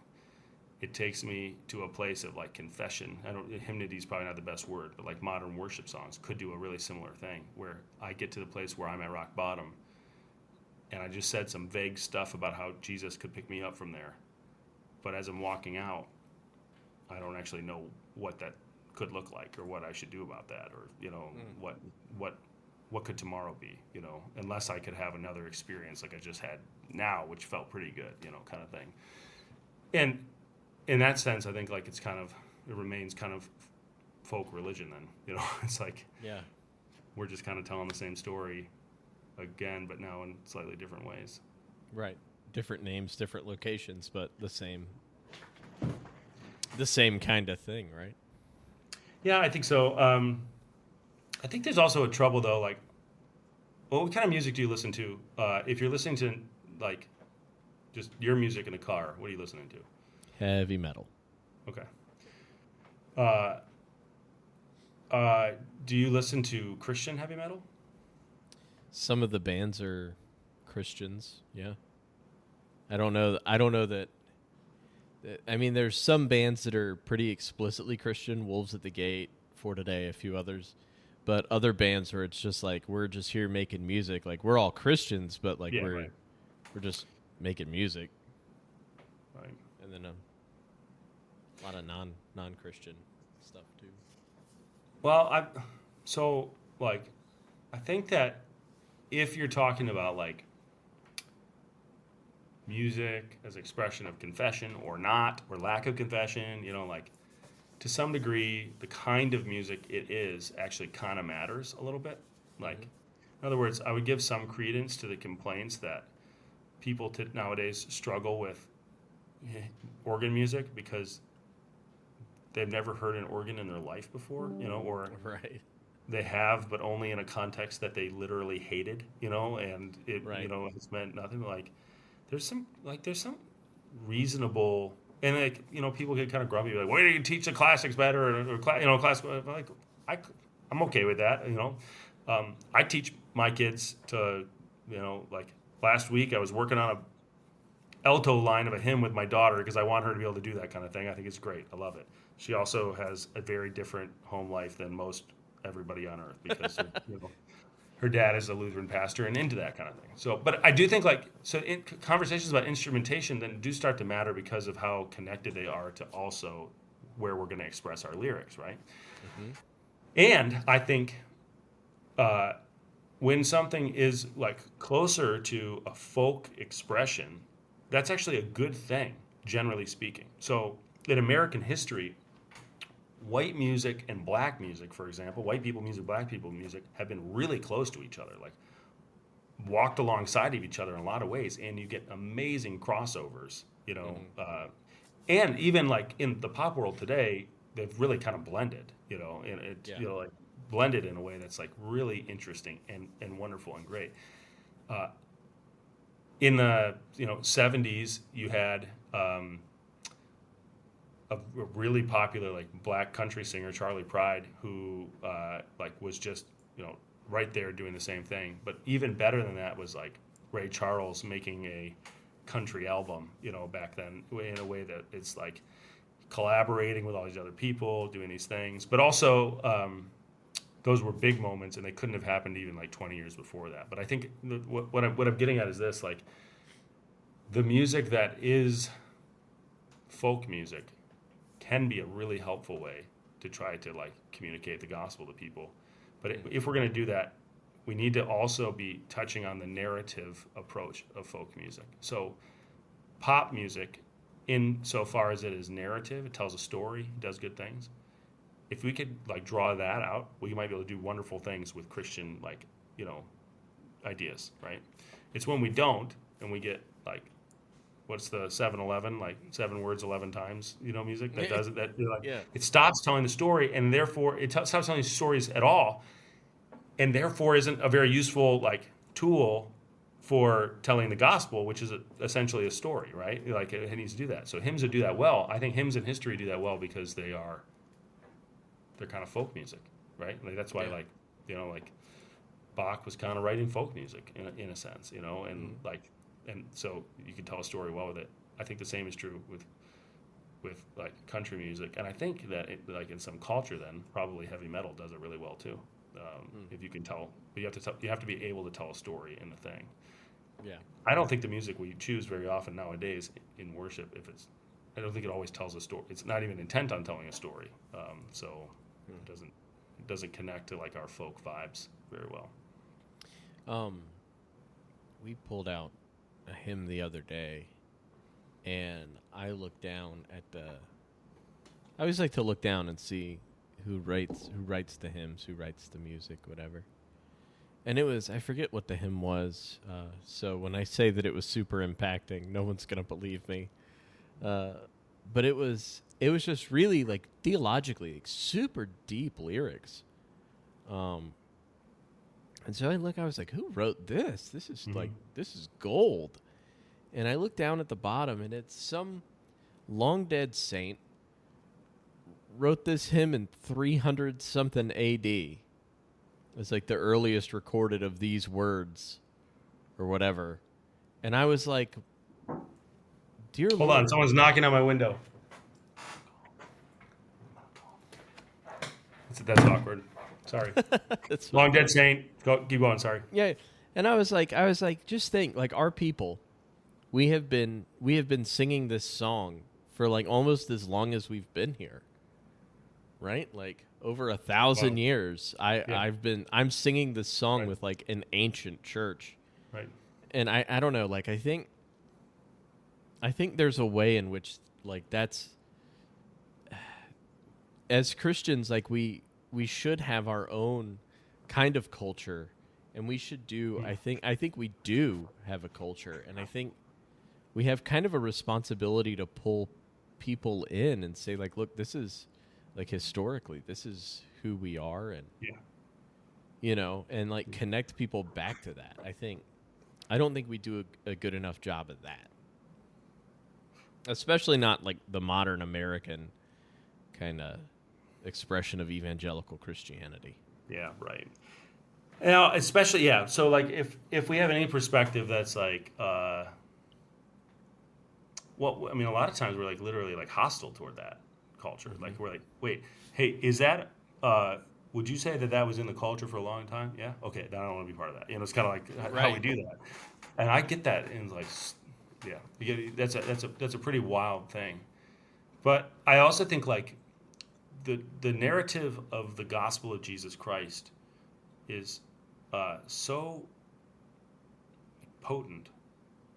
Speaker 2: It takes me to a place of like confession. Hymnody is probably not the best word, but like modern worship songs could do a really similar thing where I get to the place where I'm at rock bottom and I just said some vague stuff about how Jesus could pick me up from there. But as I'm walking out, I don't actually know what that could look like or what I should do about that, or what could tomorrow be, unless I could have another experience like I just had now, which felt pretty good, kind of thing. And in that sense, I think like it remains kind of folk religion then, it's like we're just kind of telling the same story again, but now in slightly different ways.
Speaker 1: Right. Different names, different locations, but the same kind of thing, right?
Speaker 2: Yeah, I think so. I think there's also a trouble though, like, what kind of music do you listen to? If you're listening to like just your music in the car, what are you listening to?
Speaker 1: Heavy metal.
Speaker 2: Okay. Do you listen to Christian heavy metal?
Speaker 1: Some of the bands are Christians, yeah. I don't know that. I mean, there's some bands that are pretty explicitly Christian, Wolves at the Gate, For Today, a few others. But other bands where it's just like, we're just here making music. Like, we're all Christians, but like we're just making music.
Speaker 2: Right.
Speaker 1: And then a lot of non-Christian stuff too.
Speaker 2: Well, I think that if you're talking about like music as expression of confession or not, or lack of confession, like to some degree, the kind of music it is actually kind of matters a little bit. Like, in other words, I would give some credence to the complaints that people nowadays struggle with organ music because they've never heard an organ in their life before, or
Speaker 1: Right.
Speaker 2: they have, but only in a context that they literally hated, and it, it's meant nothing. Like, there's some reasonable, and like, people get kind of grumpy, like, why do you teach the classics better, or classical? Like, I'm okay with that, I teach my kids to, like last week I was working on a alto line of a hymn with my daughter because I want her to be able to do that kind of thing. I think it's great. I love it. She also has a very different home life than most everybody on earth because her dad is a Lutheran pastor and into that kind of thing. So, but I do think in conversations about instrumentation then do start to matter because of how connected they are to also where we're going to express our lyrics, right? Mm-hmm. And I think when something is like closer to a folk expression, that's actually a good thing, generally speaking. So in American history, white music and black music, for example, white people music, black people music have been really close to each other, like walked alongside of each other in a lot of ways, and you get amazing crossovers, and even like in the pop world today, they've really kind of blended, and like blended in a way that's like really interesting and wonderful and great. In the 70s, you had a really popular like black country singer, Charlie Pride, who was just right there doing the same thing. But even better than that was like Ray Charles making a country album, back then, in a way that it's like collaborating with all these other people, doing these things. But also, those were big moments, and they couldn't have happened even like 20 years before that. But I think what I'm getting at is this: like the music that is folk music can be a really helpful way to try to like communicate the gospel to people. But if we're going to do that, we need to also be touching on the narrative approach of folk music. So pop music, in so far as it is narrative, it tells a story, it does good things. If we could like draw that out, we might be able to do wonderful things with Christian ideas, right? It's when we don't and we get like, what's the 7-Eleven, like 7 words 11 times, music that does it, that like
Speaker 1: Yeah.
Speaker 2: it stops telling the story, and therefore it stops telling stories at all, and therefore isn't a very useful like tool for telling the gospel, which is essentially a story, right? Like it needs to do that. So hymns that do that well, I think hymns in history do that well because they're kind of folk music, right? Like that's why like Bach was kind of writing folk music in a sense, and and so you can tell a story well with it. I think the same is true with like country music, and I think that like in some culture, then probably heavy metal does it really well too. If you can tell, but you have to be able to tell a story in the thing.
Speaker 1: Yeah.
Speaker 2: I don't think the music we choose very often nowadays in worship, I don't think it always tells a story. It's not even intent on telling a story, so it doesn't connect to like our folk vibes very well.
Speaker 1: We pulled out a hymn the other day, and I looked down at I always like to look down and see who writes the hymns, who writes the music, whatever. And I forget what the hymn was, so when I say that it was super impacting, no one's going to believe me. But it was just really, like, theologically, like, super deep lyrics. And so I was like, who wrote this? This is, this is gold. And I looked down at the bottom, and it's some long-dead saint wrote this hymn in 300-something A.D., It's like the earliest recorded of these words or whatever. And I was like, dear Lord.
Speaker 2: Hold on, someone's knocking on my window. That's awkward. Sorry. Long dead saint. Keep going, sorry.
Speaker 1: Yeah. And I was like, just think, like, our people, we have been singing this song for like almost as long as we've been here. Right? Like over 1,000 years. I'm singing this song with like an ancient church.
Speaker 2: Right.
Speaker 1: And I don't know, like I think there's a way in which like that's, as Christians, like we should have our own kind of culture, and we should do, I think we do have a culture, and I think we have kind of a responsibility to pull people in and say like, look, this is like historically, this is who we are, and and like connect people back to that. I don't think we do a good enough job of that, especially not like the modern American kind of expression of evangelical Christianity.
Speaker 2: Yeah, right. Now, especially, so like if we have any perspective that's like, a lot of times we're like literally like hostile toward that culture. Mm-hmm. Like we're like, wait, hey, is that, would you say that was in the culture for a long time? Yeah? Okay, then I don't want to be part of that. It's kind of like how we do that. And I get that, and like, that's a pretty wild thing. But I also think like the narrative of the gospel of Jesus Christ is so potent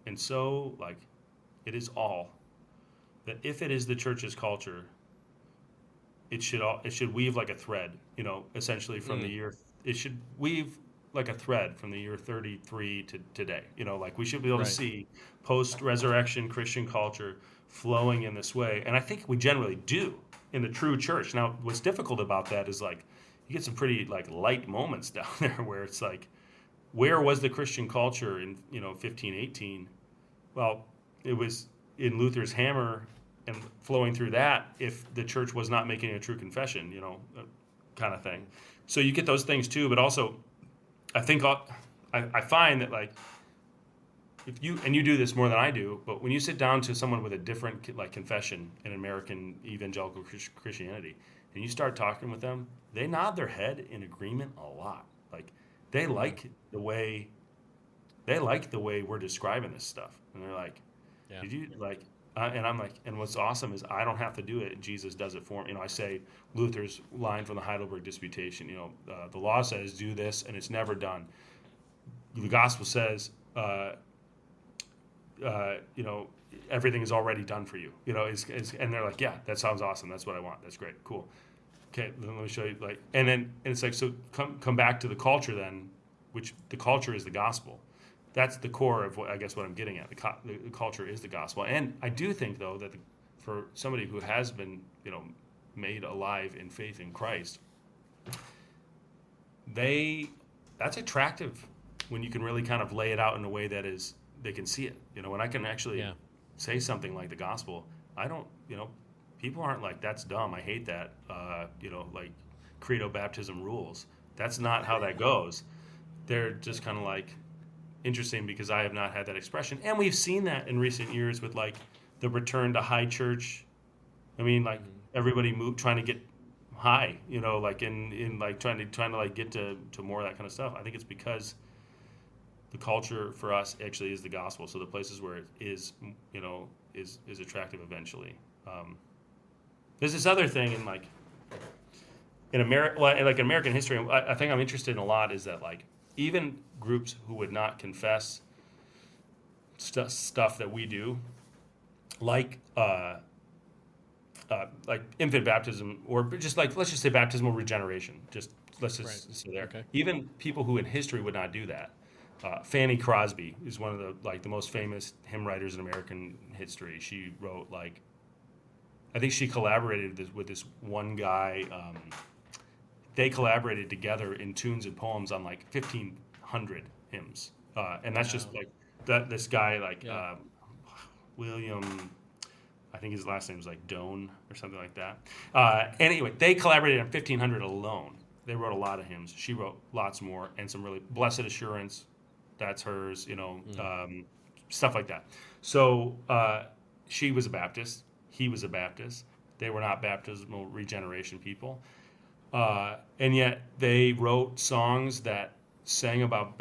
Speaker 2: and so like it is all that if it is the church's culture, it should weave like a thread, essentially from the year. It should weave like a thread from the year 33 to today. Like we should be able to see post-resurrection Christian culture flowing in this way, and I think we generally do in the true church. Now, what's difficult about that is like you get some pretty like light moments down there where it's like, where was the Christian culture in 1518? Well, it was in Luther's hammer and flowing through that if the church was not making a true confession, kind of thing. So you get those things too, but also I think I find that like if you do this more than I do, but when you sit down to someone with a different like confession in American evangelical Christianity and you start talking with them, they nod their head in agreement a lot. Like they like the way we're describing this stuff, and they're like, did you like? And I'm like, and what's awesome is I don't have to do it. Jesus does it for me. I say Luther's line from the Heidelberg Disputation. The law says do this, and it's never done. The gospel says, everything is already done for you. And they're like, yeah, that sounds awesome. That's what I want. That's great. Cool. Okay, then let me show you. Like, and it's like, so come back to the culture then. which the culture is the gospel. That's the core of what I guess what I'm getting at. The culture is the gospel, and I do think though that for somebody who has been made alive in faith in Christ, that's attractive when you can really kind of lay it out in a way that is they can see it. When I can actually say something like the gospel, I don't. People aren't like, that's dumb, I hate that. Like credo baptism rules. That's not how that goes. They're just kind of like interesting because I have not had that expression, and we've seen that in recent years with like the return to high church. I mean, like everybody trying to get high, like in like trying to like get to more of that kind of stuff. I think it's because the culture for us actually is the gospel. So the places where it is, is attractive eventually. There's this other thing in American history. I think I'm interested in a lot is that like even groups who would not confess stuff that we do, like infant baptism, or just like let's just say baptismal regeneration. Let's say there. Okay. Even people who in history would not do that. Fanny Crosby is one of the most famous hymn writers in American history. She wrote I think she collaborated with this one guy. They collaborated together in tunes and poems on 1,500 hymns, and that's just that. This guy William, I think his last name was Doane or something like that. Anyway, they collaborated on 1,500 alone. They wrote a lot of hymns. She wrote lots more, and some really Blessed Assurance, that's hers. Stuff like that. So she was a Baptist. He was a Baptist. They were not baptismal regeneration people. And yet they wrote songs that sang about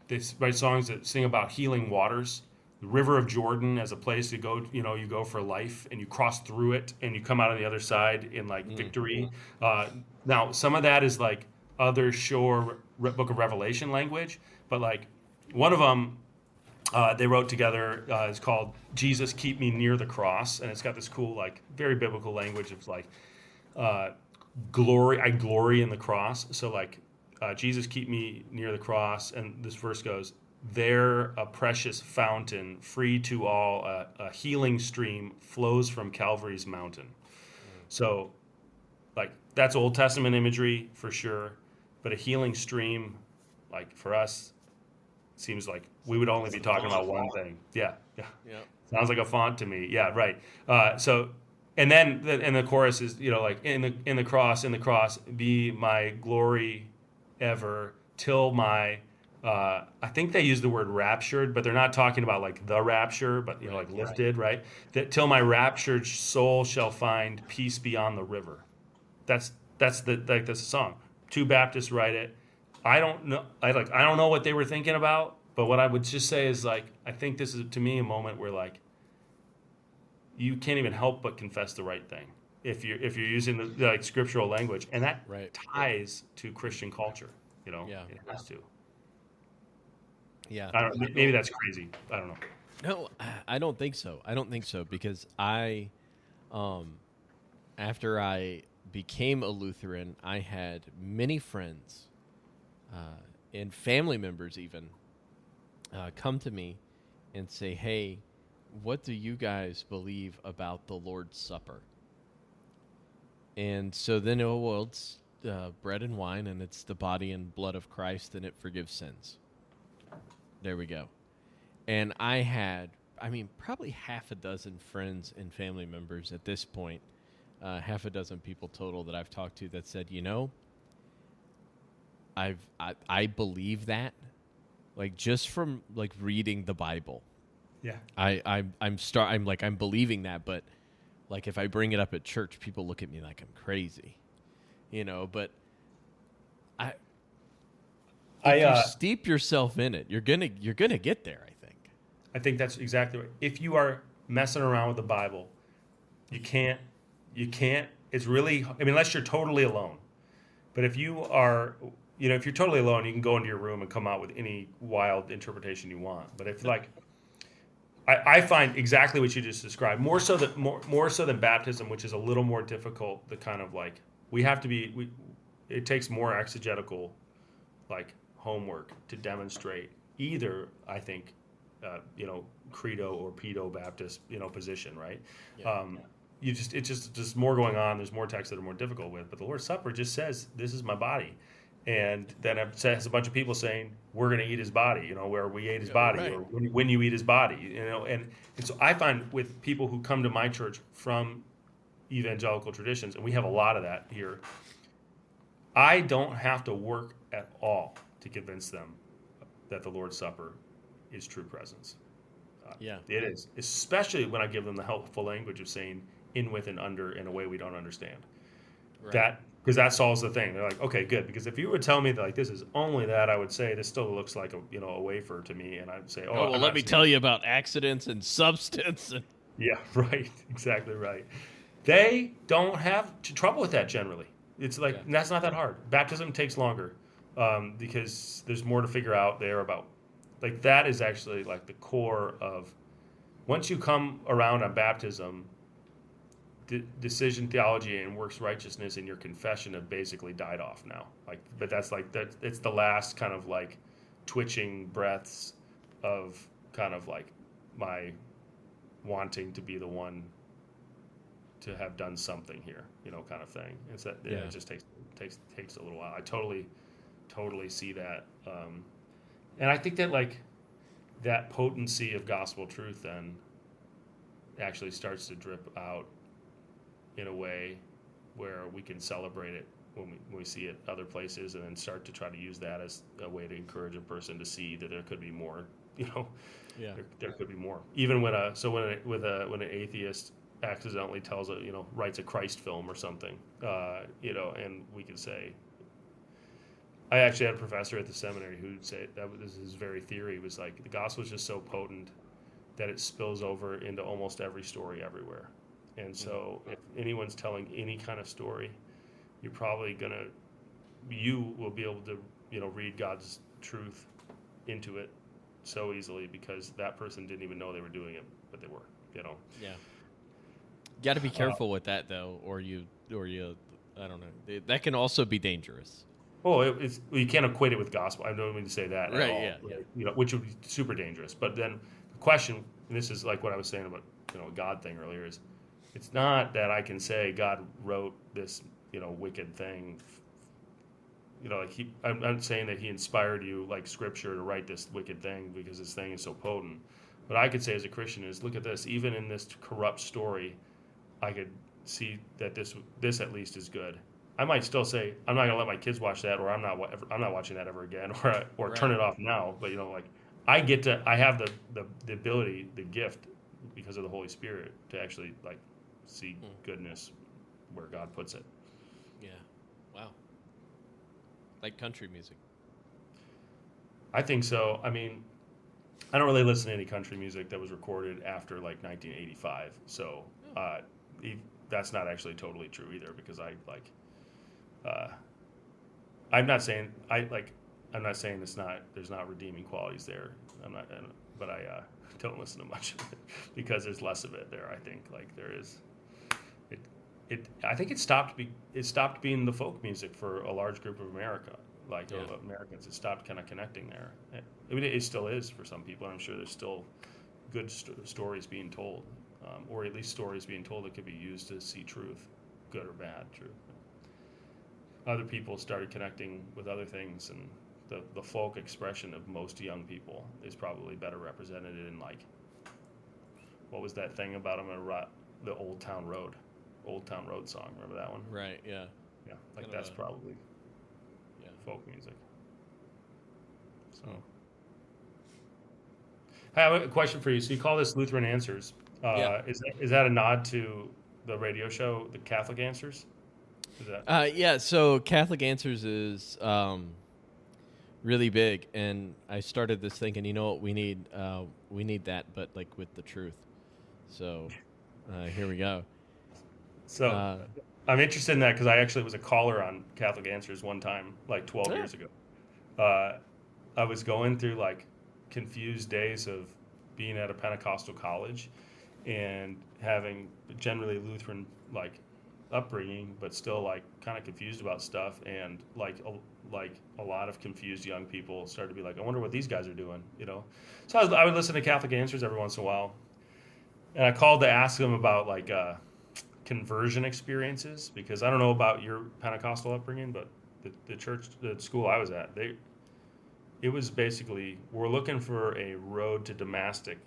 Speaker 2: they write songs that sing about healing waters, the river of Jordan as a place to go. You go for life and you cross through it and you come out on the other side in victory. Now some of that is other shore Book of Revelation language, but one of them they wrote together is called "Jesus Keep Me Near the Cross," and it's got this cool very biblical language of glory. I glory in the cross. So Jesus keep me near the cross, and this verse goes, "There a precious fountain, free to all, a healing stream flows from Calvary's mountain." So that's Old Testament imagery for sure, but a healing stream, for us, seems like we would only be talking about one thing. Yeah. Sounds like a font to me. Yeah, right. And then the chorus is, in the cross, be my glory ever till my, I think they use the word raptured, but they're not talking about the rapture, but lifted, right? That till my raptured soul shall find peace beyond the river. That's the song. Two Baptists write it. I don't know. I don't know what they were thinking about, but what I would just say is I think this is to me a moment where you can't even help but confess the right thing if you're using the scriptural language, and that ties to Christian culture. It has to.
Speaker 1: Yeah.
Speaker 2: Maybe that's crazy. I don't know.
Speaker 1: No, I don't think so. Because after I became a Lutheran, I had many friends and family members even come to me and say, "Hey, what do you guys believe about the Lord's Supper?" And so then, it's bread and wine, and it's the body and blood of Christ, and it forgives sins. There we go. And I had, probably half a dozen friends and family members at this point, half a dozen people total that I've talked to that said, I believe that, just from reading the Bible.
Speaker 2: Yeah.
Speaker 1: I'm believing that, but if I bring it up at church, people look at me like I'm crazy, but if you steep yourself in it, you're gonna get there.
Speaker 2: I think that's exactly right. If you are messing around with the Bible, you can't, it's really, unless you're totally alone. But if you are, if you're totally alone, you can go into your room and come out with any wild interpretation you want. But if I find exactly what you just described, more so than baptism, which is a little more difficult, the kind of we have to be, it takes more exegetical like homework to demonstrate either, I think, credo or pedo Baptist, position, right?
Speaker 1: Yeah.
Speaker 2: It's just more going on. There's more texts that are more difficult with, but the Lord's Supper just says, "This is my body," and then it has a bunch of people saying, "We're going to eat his body," where we ate his body,
Speaker 1: right.
Speaker 2: or when you eat his body, and so I find with people who come to my church from evangelical traditions, and we have a lot of that here, I don't have to work at all to convince them that the Lord's Supper is true presence.
Speaker 1: Yeah.
Speaker 2: It is, especially when I give them the helpful language of saying in, with, and under in a way we don't understand.
Speaker 1: Right.
Speaker 2: That because that solves the thing. They're like, okay, good. Because if you would tell me that like this is only that, I would say this still looks like a wafer to me, and I'd say,
Speaker 1: well, let me tell you about accidents and substance.
Speaker 2: Yeah, right, exactly right. They don't have trouble with that generally. It's like that's not that hard. Baptism takes longer because there's more to figure out there about. Like that is actually like the core of once you come around on baptism, decision theology and works righteousness in your confession have basically died off now. Like, but that's like that. It's the last kind of like twitching breaths of kind of like my wanting to be the one to have done something here, kind of thing. It's that it just takes a little while. I totally see that, and I think that like that potency of gospel truth then actually starts to drip out in a way where we can celebrate it when we see it other places, and then start to try to use that as a way to encourage a person to see that there could be more. There could be more. Even when an atheist accidentally writes a Christ film or something, and we could say, I actually had a professor at the seminary who would say that was his very theory was like the gospel is just so potent that it spills over into almost every story everywhere. And so if anyone's telling any kind of story, you will be able to, read God's truth into it so easily because that person didn't even know they were doing it, but they were,
Speaker 1: Yeah. You got to be careful with that though, or you, I don't know. That can also be dangerous.
Speaker 2: Well, you can't equate it with gospel. I don't mean to say that at all.
Speaker 1: Yeah.
Speaker 2: Which would be super dangerous. But then the question, and this is like what I was saying about a God thing earlier, is it's not that I can say God wrote this wicked thing. I'm not saying that He inspired you like Scripture to write this wicked thing because this thing is so potent. What I could say as a Christian is, look at this. Even in this corrupt story, I could see that this at least is good. I might still say I'm not going to let my kids watch that, or I'm not watching that ever again, or turn it off now. But I have the ability, the gift, because of the Holy Spirit, to actually like see goodness where God puts it.
Speaker 1: Yeah, wow. Like country music.
Speaker 2: I think so. I mean, I don't really listen to any country music that was recorded after like 1985. So that's not actually totally true either, because I'm not saying there's not redeeming qualities there. But I don't listen to much of it because there's less of it there. I think like there is. I think it stopped being the folk music for a large group of Americans. It stopped kind of connecting there. I mean, it still is for some people. I'm sure there's still good stories being told, or at least stories being told that could be used to see truth, good or bad truth. Other people started connecting with other things, and the folk expression of most young people is probably better represented in like, what was that thing about them? The Old Town Road song. Remember that one?
Speaker 1: Right. Yeah.
Speaker 2: Yeah. Like that's probably folk music. So, I have a question for you. So you call this Lutheran Answers? Is that a nod to the radio show, the Catholic Answers? Is that?
Speaker 1: So Catholic Answers is really big, and I started this thinking, what we need that, but like with the truth. So here we go.
Speaker 2: So I'm interested in that because I actually was a caller on Catholic Answers one time, like 12 years ago. I was going through like confused days of being at a Pentecostal college and having generally Lutheran like upbringing, but still like kind of confused about stuff, and like like a lot of confused young people started to be like, I wonder what these guys are doing, you know. So I would listen to Catholic Answers every once in a while, and I called to ask them about like conversion experiences, because I don't know about your Pentecostal upbringing, but the church, the school I was at, it was basically, we're looking for a road to Damascus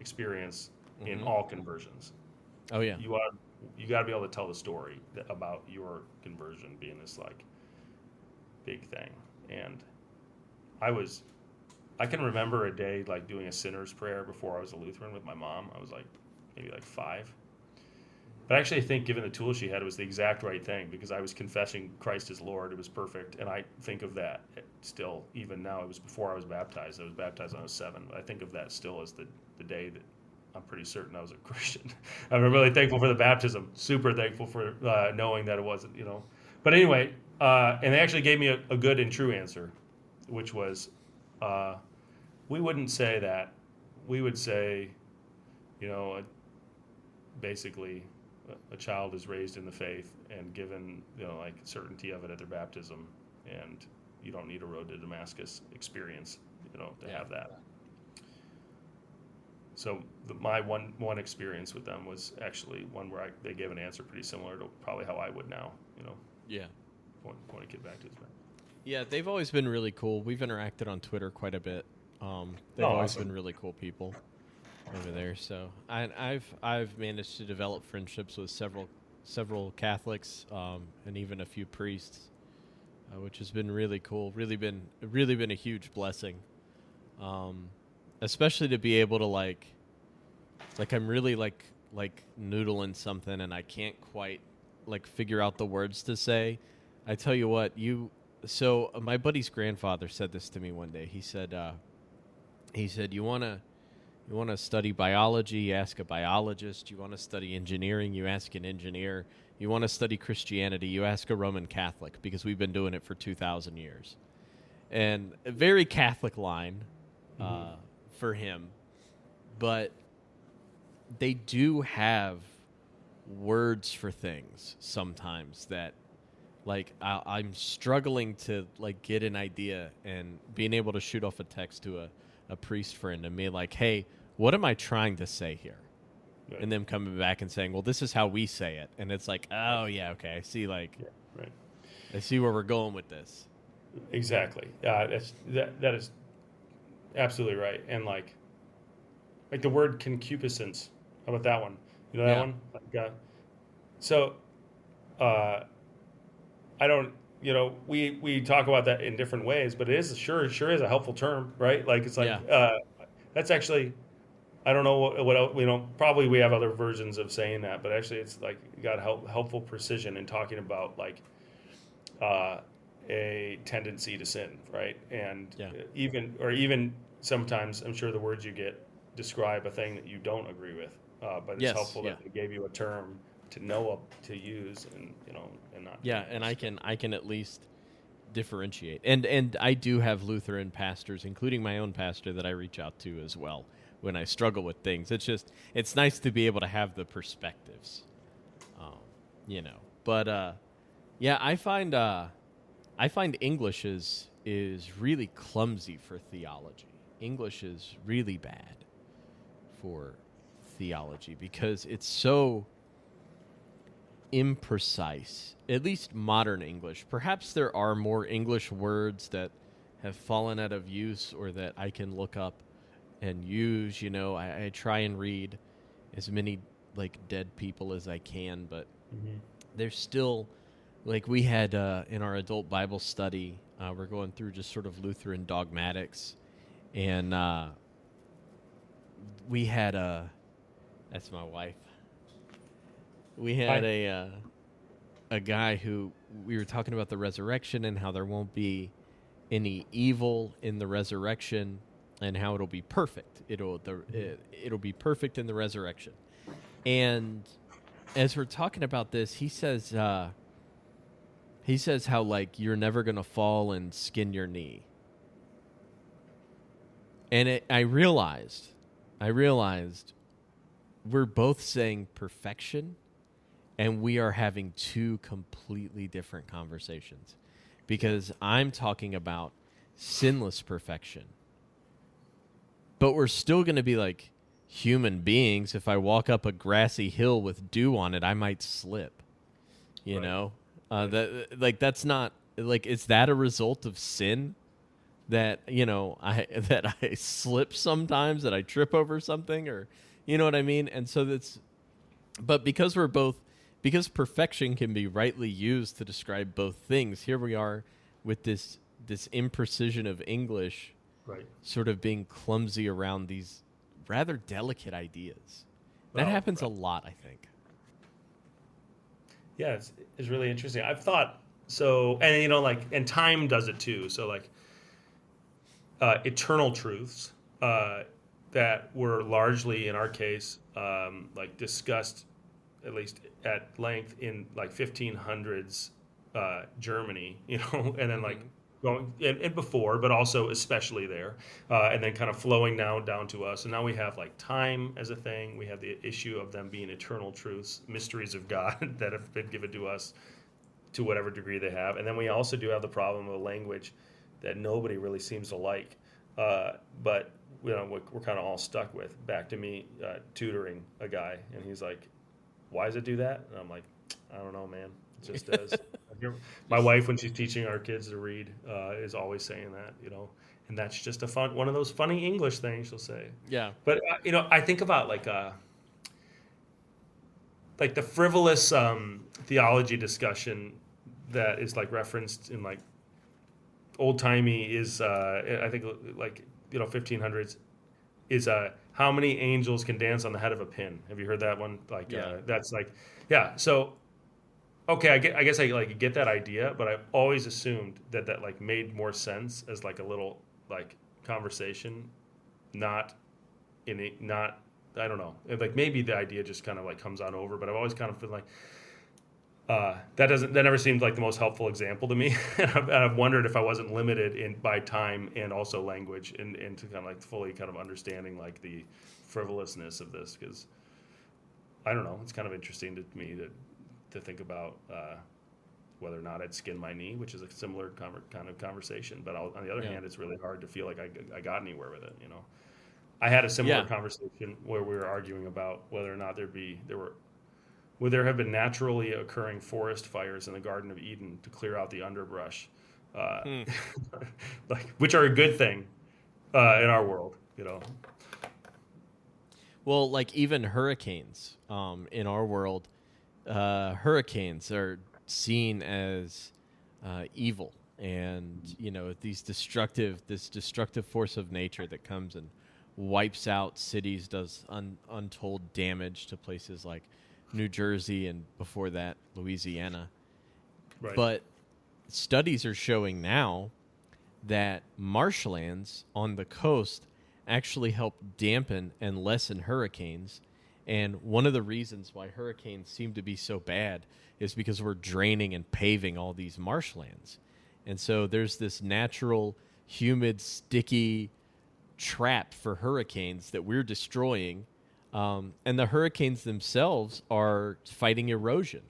Speaker 2: experience in all conversions.
Speaker 1: Oh yeah.
Speaker 2: You got to be able to tell the story about your conversion being this like big thing. And I can remember a day like doing a sinner's prayer before I was a Lutheran with my mom. I was like maybe like 5. But I actually think, given the tools she had, it was the exact right thing, because I was confessing Christ as Lord. It was perfect. And I think of that still, even now. It was before I was baptized. I was baptized when I was 7. But I think of that still as the day that I'm pretty certain I was a Christian. I'm really thankful for the baptism. Super thankful for knowing that it wasn't, you know. But anyway, and they actually gave me a good and true answer, which was, we wouldn't say that. We would say, you know, basically, a child is raised in the faith and given, you know, like certainty of it at their baptism, and you don't need a road to Damascus experience, you know, to have that. So my one experience with them was actually one where they gave an answer pretty similar to probably how I would now, you know.
Speaker 1: Yeah.
Speaker 2: Point to get back to his back.
Speaker 1: Yeah, they've always been really cool. We've interacted on Twitter quite a bit. They've always been really cool people over there. So I've managed to develop friendships with several Catholics, and even a few priests, which has been really cool. Really been a huge blessing, especially to be able to like I'm really like noodling something and I can't quite like figure out the words to say. I tell you what, so my buddy's grandfather said this to me one day. He said you want to study biology, you ask a biologist. You want to study engineering, you ask an engineer. You want to study Christianity, you ask a Roman Catholic, because we've been doing it for 2,000 years. And a very Catholic line for him. But they do have words for things sometimes that, like, I'm struggling to, like, get an idea, and being able to shoot off a text to a priest friend and be like, hey, what am I trying to say here? Right. And them coming back and saying, well, this is how we say it. And it's like, oh, yeah, okay, I see, like,
Speaker 2: right.
Speaker 1: I see where we're going with this.
Speaker 2: Exactly. That is absolutely right. And, like the word concupiscence, how about that one? You know that one? Like, I don't, you know, we talk about that in different ways, but it is sure is a helpful term, right? Like, it's like, that's actually, I don't know what else, you know, probably we have other versions of saying that, but actually it's like got helpful precision in talking about like a tendency to sin, right? And even sometimes I'm sure the words you get describe a thing that you don't agree with, but it's helpful that they gave you a term to know to use, and you know, and not.
Speaker 1: Yeah, and I can at least differentiate, and I do have Lutheran pastors, including my own pastor, that I reach out to as well when I struggle with things. It's nice to be able to have the perspectives, you know. But I find English is really clumsy for theology. English is really bad for theology because it's so imprecise, at least modern English. Perhaps there are more English words that have fallen out of use or that I can look up and use. You know, I try and read as many like dead people as I can, but there's still, like we had in our adult Bible study, we're going through just sort of Lutheran dogmatics, and we had that's my wife. We had a guy who we were talking about the resurrection and how there won't be any evil in the resurrection and how it'll be perfect. It'll be perfect in the resurrection. And as we're talking about this, he says how like you're never gonna fall and skin your knee. And I realized we're both saying perfection, and we are having two completely different conversations. because I'm talking about sinless perfection. But we're still going to be like human beings. If I walk up a grassy hill with dew on it, I might slip. You know, that's not like, is that a result of sin? That, I slip sometimes, that I trip over something, or, you know what I mean? And so but because because perfection can be rightly used to describe both things, here we are with this imprecision of English, sort of being clumsy around these rather delicate ideas. That happens a lot, I think.
Speaker 2: Yeah, it's really interesting. I've thought so, and and time does it too. So eternal truths that were largely, in our case, discussed at least at length in 1500s Germany, and then going and before, but also especially there, and then kind of flowing down to us. And now we have time as a thing. We have the issue of them being eternal truths, mysteries of God that have been given to us to whatever degree they have. And then we also do have the problem of a language that nobody really seems to like, but we're kind of all stuck with. Back to me tutoring a guy, and he's like, "Why does it do that?" And I'm like, "I don't know, man. It just does." My wife, when she's teaching our kids to read, is always saying that, and that's just one of those funny English things she'll say.
Speaker 1: Yeah.
Speaker 2: But I think about the frivolous theology discussion that is referenced in old timey is I think 1500s is how many angels can dance on the head of a pin. Have you heard that one? That's so. Okay, I guess I get that idea, but I've always assumed that made more sense as a little conversation, not I don't know. Maybe the idea just kind of comes on over, but I've always kind of been that never seemed the most helpful example to me. And I've wondered if I wasn't limited by time and also language and to kind of fully kind of understanding the frivolousness of this, because I don't know, it's kind of interesting to me to think about whether or not I'd skin my knee, which is a similar kind of conversation. But on the other hand, it's really hard to feel like I got anywhere with it. I had a similar conversation where we were arguing about whether or not would there have been naturally occurring forest fires in the Garden of Eden to clear out the underbrush, which are a good thing in our world,
Speaker 1: Well, even hurricanes in our world. Hurricanes are seen as evil, and this destructive force of nature that comes and wipes out cities, does untold damage to places like New Jersey and before that Louisiana.
Speaker 2: Right.
Speaker 1: But studies are showing now that marshlands on the coast actually help dampen and lessen hurricanes. And one of the reasons why hurricanes seem to be so bad is because we're draining and paving all these marshlands. And so there's this natural, humid, sticky trap for hurricanes that we're destroying. And the hurricanes themselves are fighting erosion.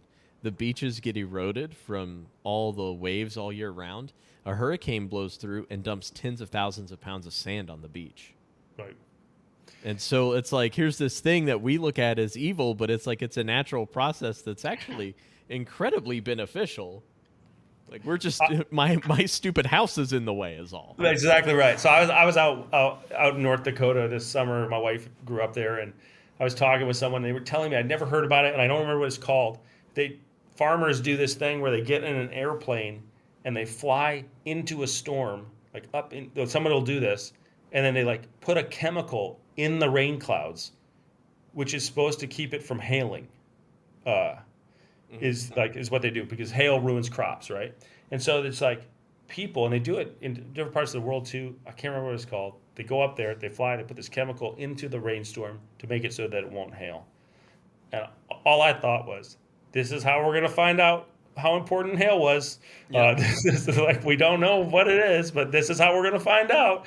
Speaker 1: The beaches get eroded from all the waves all year round. A hurricane blows through and dumps tens of thousands of pounds of sand on the beach.
Speaker 2: Right.
Speaker 1: And so it's here's this thing that we look at as evil, but it's it's a natural process that's actually incredibly beneficial. We're just my stupid house is in the way is all.
Speaker 2: That's exactly right. So I was out in North Dakota this summer. My wife grew up there, and I was talking with someone. And they were telling me, I'd never heard about it, and I don't remember what it's called. Farmers do this thing where they get in an airplane and they fly into a storm, someone will do this, and then they put a chemical in the rain clouds, which is supposed to keep it from hailing. Is what they do, because hail ruins crops, right? And so it's people, and they do it in different parts of the world too. I can't remember what it's called. They go up there, they fly, they put this chemical into the rainstorm to make it so that it won't hail. And all I thought was, this is how we're going to find out how important hail was. Yeah. This is we don't know what it is, but this is how we're going to find out.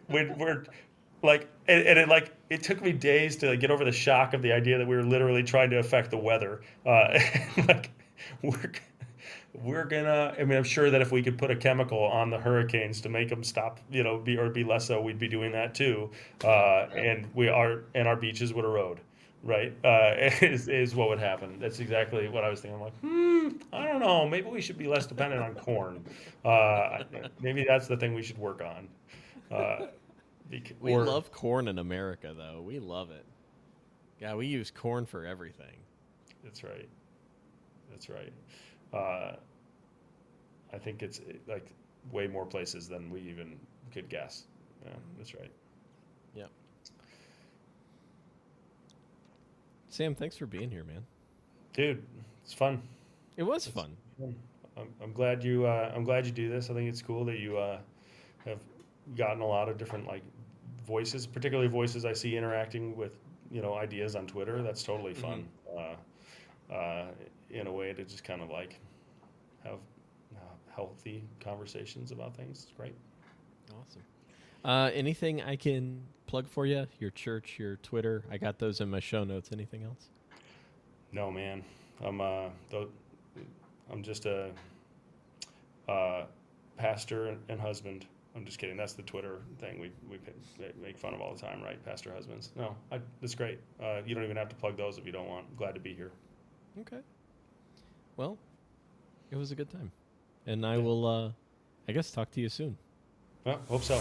Speaker 2: We're it took me days to get over the shock of the idea that we were literally trying to affect the weather. we're gonna. I mean, I'm sure that if we could put a chemical on the hurricanes to make them stop, be less so, we'd be doing that too. And our beaches would erode, right? Is what would happen. That's exactly what I was thinking. I'm like, I don't know. Maybe we should be less dependent on corn. Maybe that's the thing we should work on.
Speaker 1: We love corn in America, though. We love it. Yeah, we use corn for everything.
Speaker 2: That's right. That's right. I think it's like way more places than we even could guess. Yeah, that's right.
Speaker 1: Yeah. Sam, thanks for being here, man.
Speaker 2: Dude, it's fun.
Speaker 1: It was fun.
Speaker 2: I'm glad you. I'm glad you do this. I think it's cool that you have gotten a lot of different voices, particularly voices I see interacting with ideas on Twitter. That's totally fun. In a way to just kind of have healthy conversations about things. It's great.
Speaker 1: Awesome. Anything I can plug for you? Your church, your Twitter? I got those in my show notes. Anything else?
Speaker 2: No, man. I'm just a pastor and husband. I'm just kidding. That's the Twitter thing we make fun of all the time, right? Pastor husbands. No, that's great. You don't even have to plug those if you don't want. I'm glad to be here.
Speaker 1: Okay. Well, it was a good time. And I will, I guess, talk to you soon.
Speaker 2: Well, hope so.